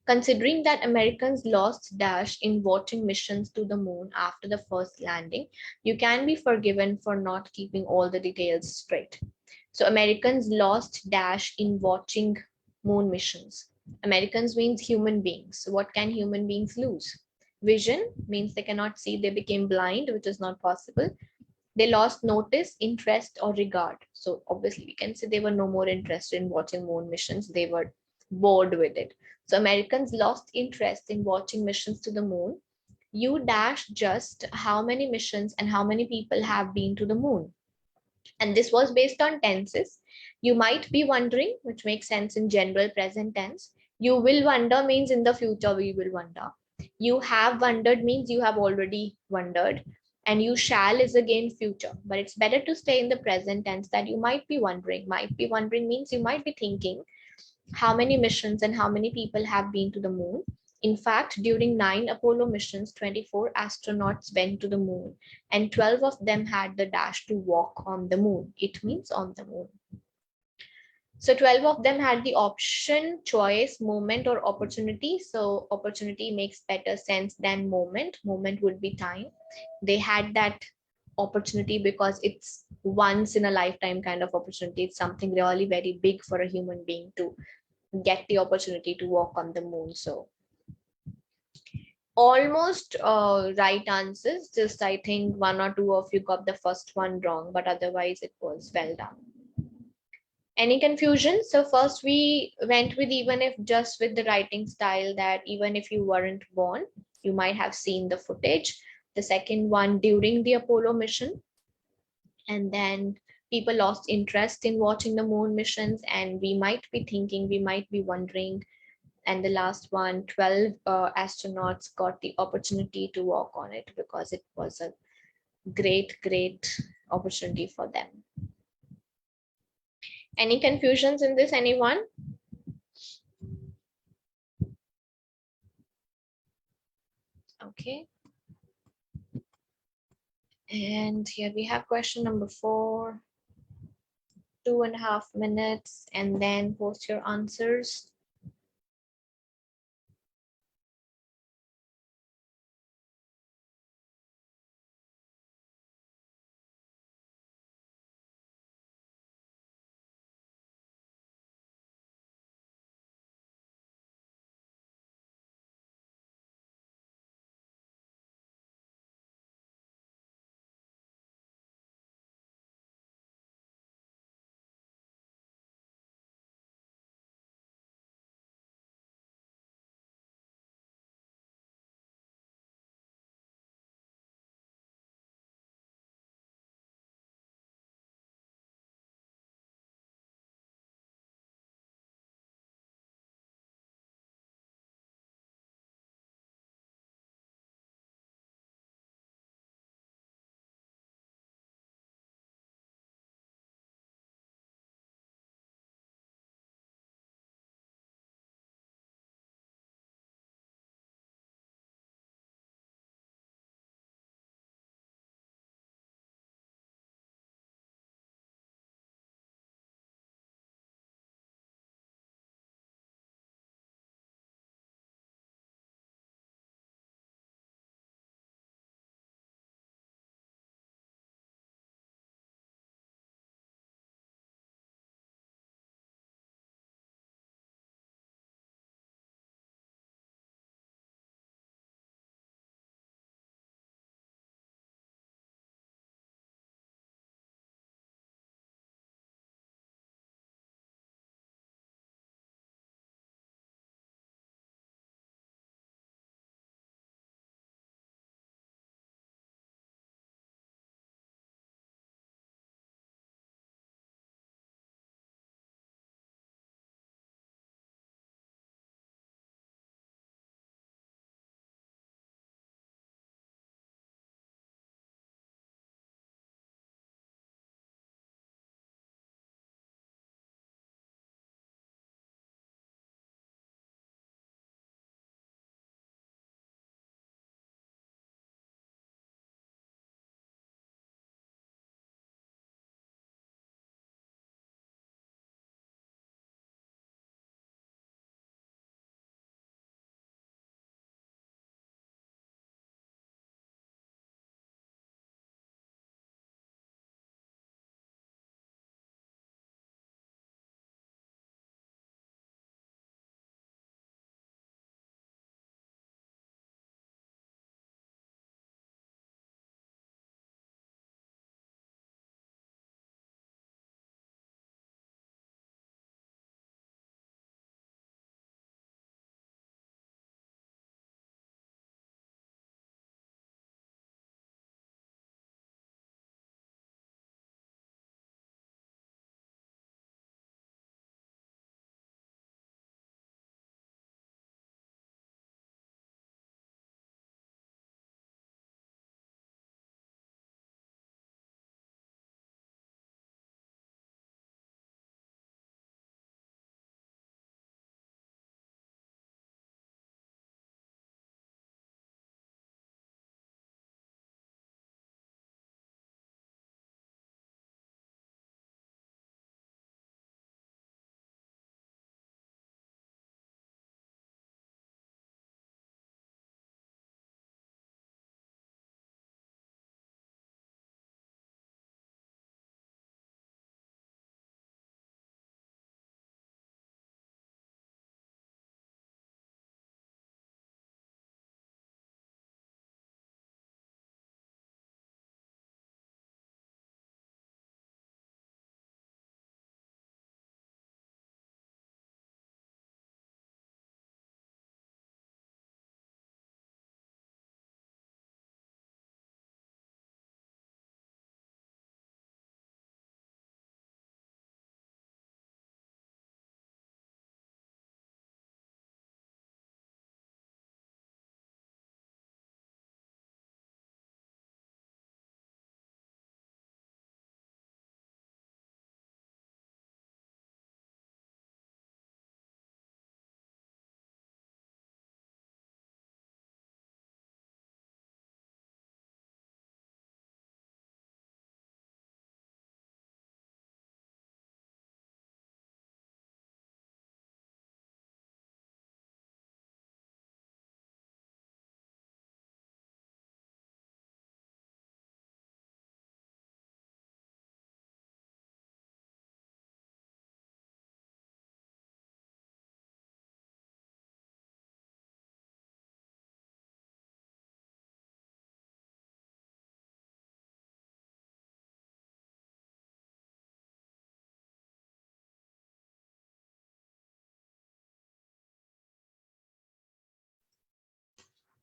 Considering that Americans lost dash in watching missions to the moon after the first landing, you can be forgiven for not keeping all the details straight. So Americans lost dash in watching moon missions. Americans means human beings. So what can human beings lose? Vision means they cannot see, they became blind, which is not possible. They lost notice, interest, or regard. So obviously we can say they were no more interested in watching moon missions. They were bored with it. So Americans lost interest in watching missions to the moon. You dash just how many missions and how many people have been to the moon. And this was based on tenses. You might be wondering, which makes sense in general present tense. You will wonder means in the future we will wonder. You have wondered means you have already wondered. And you shall is again future. But it's better to stay in the present tense, that you might be wondering. Might be wondering means you might be thinking how many missions and how many people have been to the moon. In fact, during 9 Apollo missions, 24 astronauts went to the moon, and 12 of them had the dash to walk on the moon. It means on the moon. So 12 of them had the option, choice, moment, or opportunity. So opportunity makes better sense than moment. Moment would be time. They had that opportunity because it's once in a lifetime kind of opportunity. It's something really very big for a human being to get the opportunity to walk on the moon. So almost right answers, just I think one or two of you got the first one wrong, but otherwise it was well done. Any confusion? So first we went with even if, just with the writing style, that even if you weren't born, you might have seen the footage. The second one, during the Apollo mission, and then people lost interest in watching the moon missions, and we might be thinking, we might be wondering. And the last one, 12 astronauts got the opportunity to walk on it because it was a great opportunity for them. Any confusions in this, anyone? Okay. And here we have question number 4. 2.5 minutes, and then post your answers.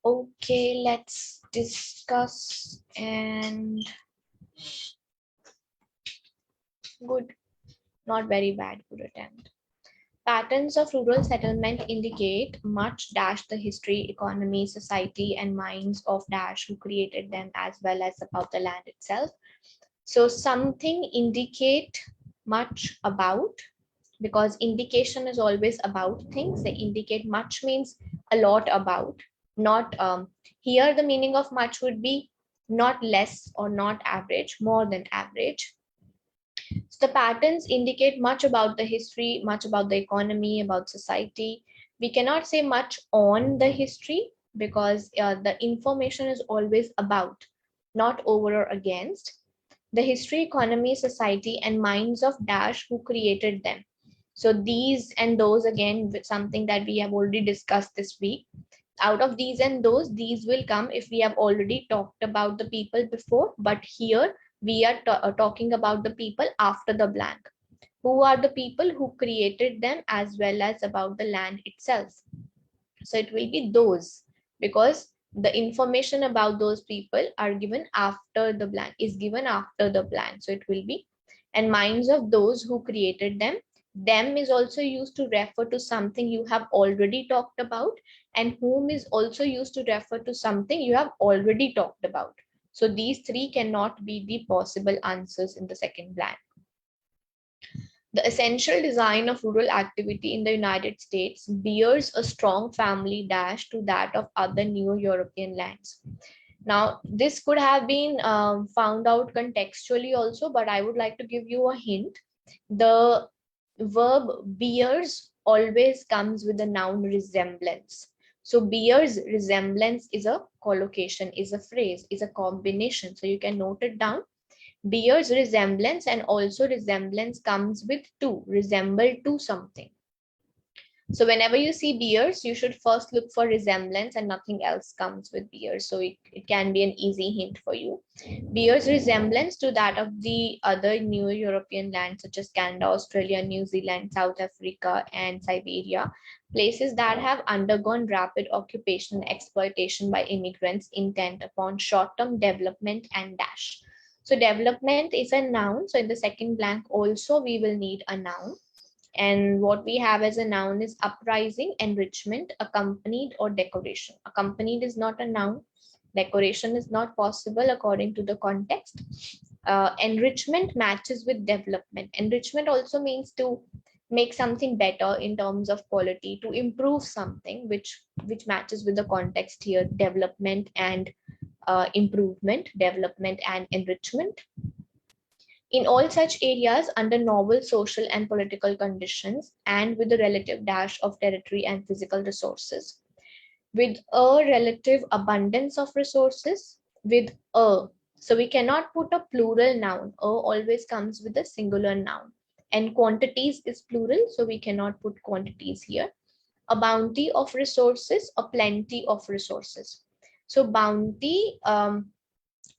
Okay, let's discuss. And good, not very bad, good attempt. Patterns of rural settlement indicate much dash the history, economy, society, and minds of dash who created them, as well as about the land itself. So something indicate much about, because indication is always about things. They indicate much means a lot about, not here the meaning of much would be not less or not average, more than average. So the patterns indicate much about the history, much about the economy, about society. We cannot say much on the history because the information is always about, not over or against. The history, economy, society, and minds of dash who created them. So these and those, again, something that we have already discussed this week. Out of these and those, these will come if we have already talked about the people before, but here we are talking about the people after the blank. Who are the people who created them, as well as about the land itself. So it will be those, because the information about those people are given after the blank, is given after the blank. So it will be, and minds of those who created them. Them is also used to refer to something you have already talked about, and whom is also used to refer to something you have already talked about. So these three cannot be the possible answers in the second blank. The essential design of rural activity in the United States bears a strong family dash to that of other Neo-European lands. Now, this could have been found out contextually also, but I would like to give you a hint. The verb bears always comes with a noun resemblance. So bears resemblance is a collocation, is a phrase, is a combination. So you can note it down. Bears resemblance, and also resemblance comes with to, resemble to something. So whenever you see bears, you should first look for resemblance and nothing else comes with bears. So it can be an easy hint for you. Bears resemblance to that of the other new European lands such as Canada, Australia, New Zealand, South Africa, and Siberia, places that have undergone rapid occupation and exploitation by immigrants intent upon short-term development and dash. So development is a noun. So in the second blank also we will need a noun. And what we have as a noun is uprising, enrichment, accompanied, or decoration. Accompanied is not a noun. Decoration is not possible according to the context. Enrichment matches with development. Enrichment also means to make something better in terms of quality, to improve something, which matches with the context here, development and improvement, development and enrichment. In all such areas under novel social and political conditions, and with a relative dash of territory and physical resources, with a relative abundance of resources, with a, so we cannot put a plural noun. A always comes with a singular noun, and quantities is plural, so we cannot put quantities here. A bounty of resources, a plenty of resources. So bounty,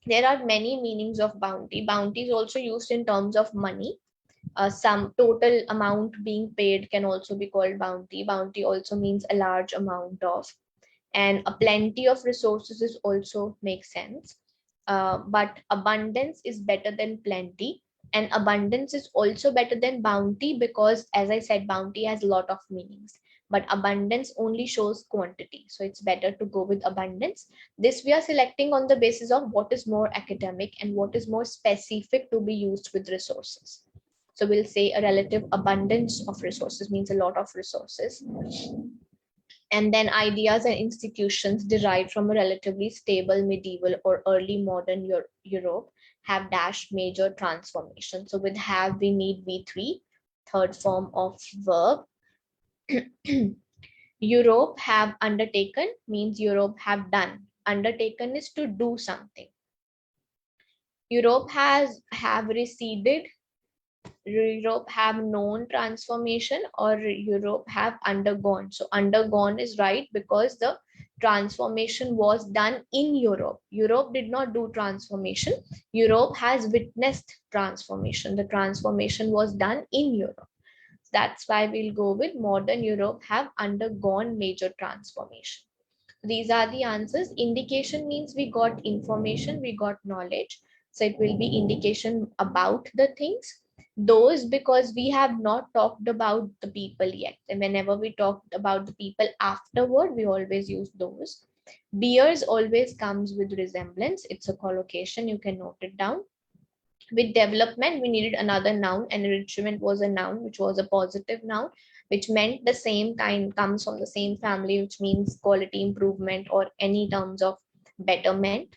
there are many meanings of bounty. Bounty is also used in terms of money. Some total amount being paid can also be called bounty. Bounty also means a large amount of, and a plenty of resources is also makes sense. But abundance is better than plenty, and abundance is also better than bounty, because as I said, bounty has a lot of meanings, but abundance only shows quantity. So it's better to go with abundance. This we are selecting on the basis of what is more academic and what is more specific to be used with resources. So we'll say a relative abundance of resources means a lot of resources. And then ideas and institutions derived from a relatively stable medieval or early modern Europe have dashed major transformation. So with have, we need V3, third form of verb. Europe have undertaken means Europe have done. Undertaken is to do something. Europe have receded. Europe have known transformation, or Europe have undergone. So undergone is right because the transformation was done in Europe. Europe did not do transformation. Europe has witnessed transformation. The transformation was done in Europe. That's why we'll go with modern Europe have undergone major transformation. These are the answers. Indication means we got information, we got knowledge. So it will be indication about the things. Those, because we have not talked about the people yet. And whenever we talked about the people afterward, we always use those. Beers always comes with resemblance. It's a collocation. You can note it down. With development, we needed another noun. Enrichment was a noun, which was a positive noun, which meant the same kind, comes from the same family, which means quality improvement or any terms of betterment.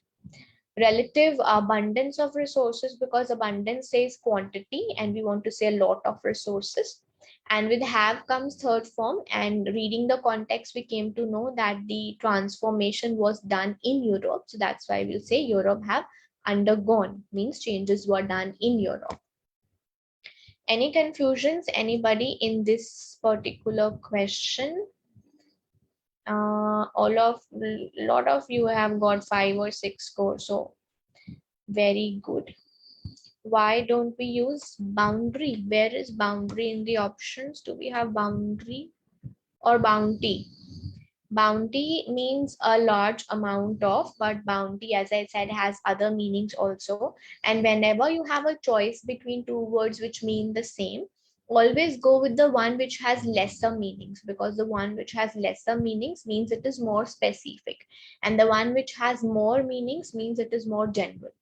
Relative abundance of resources, because abundance says quantity and we want to say a lot of resources. And with have comes third form, and reading the context, we came to know that the transformation was done in Europe. So that's why we'll say Europe have undergone, means changes were done in Europe. Any confusions, anybody in this particular question? Lot of you have got 5 or 6 scores, so very good. Why don't we use boundary? Where is boundary in the options? Do we have boundary or bounty? Bounty means a large amount of, but bounty, as I said, has other meanings also. And whenever you have a choice between two words which mean the same, always go with the one which has lesser meanings, because the one which has lesser meanings means it is more specific, and the one which has more meanings means it is more general.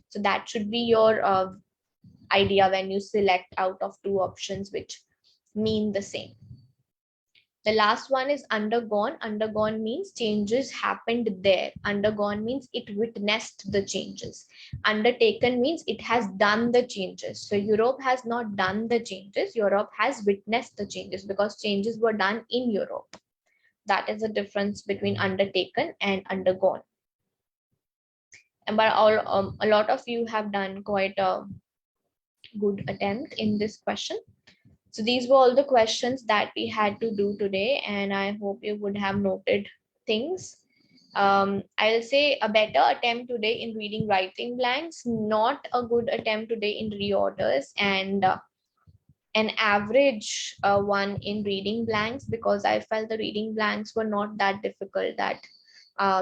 So that should be your idea when you select out of two options which mean the same. The last one is undergone. Undergone means changes happened there. Undergone means it witnessed the changes. Undertaken means it has done the changes. So Europe has not done the changes. Europe has witnessed the changes, because changes were done in Europe. That is the difference between undertaken and undergone. And but a lot of you have done quite a good attempt in this question. So these were all the questions that we had to do today, and I hope you would have noted things. I'll say a better attempt today in reading writing blanks, not a good attempt today in reorders, and an average one in reading blanks, because I felt the reading blanks were not that difficult that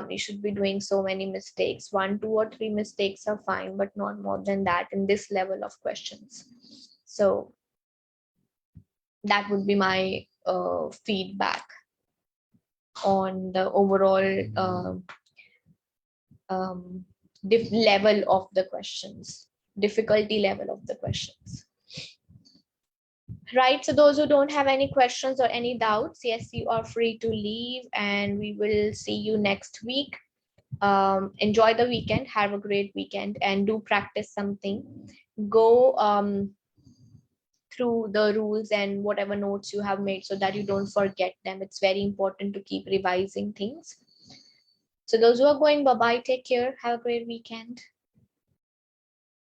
you should be doing so many mistakes. 1, 2, or 3 mistakes are fine, but not more than that in this level of questions. So that would be my feedback on the overall level of the questions, difficulty level of the questions. Right, so those who don't have any questions or any doubts, yes, you are free to leave, and we will see you next week. Enjoy the weekend, have a great weekend, and do practice something. Go through the rules and whatever notes you have made so that you don't forget them. It's very important to keep revising things. So those who are going, bye-bye, take care, have a great weekend.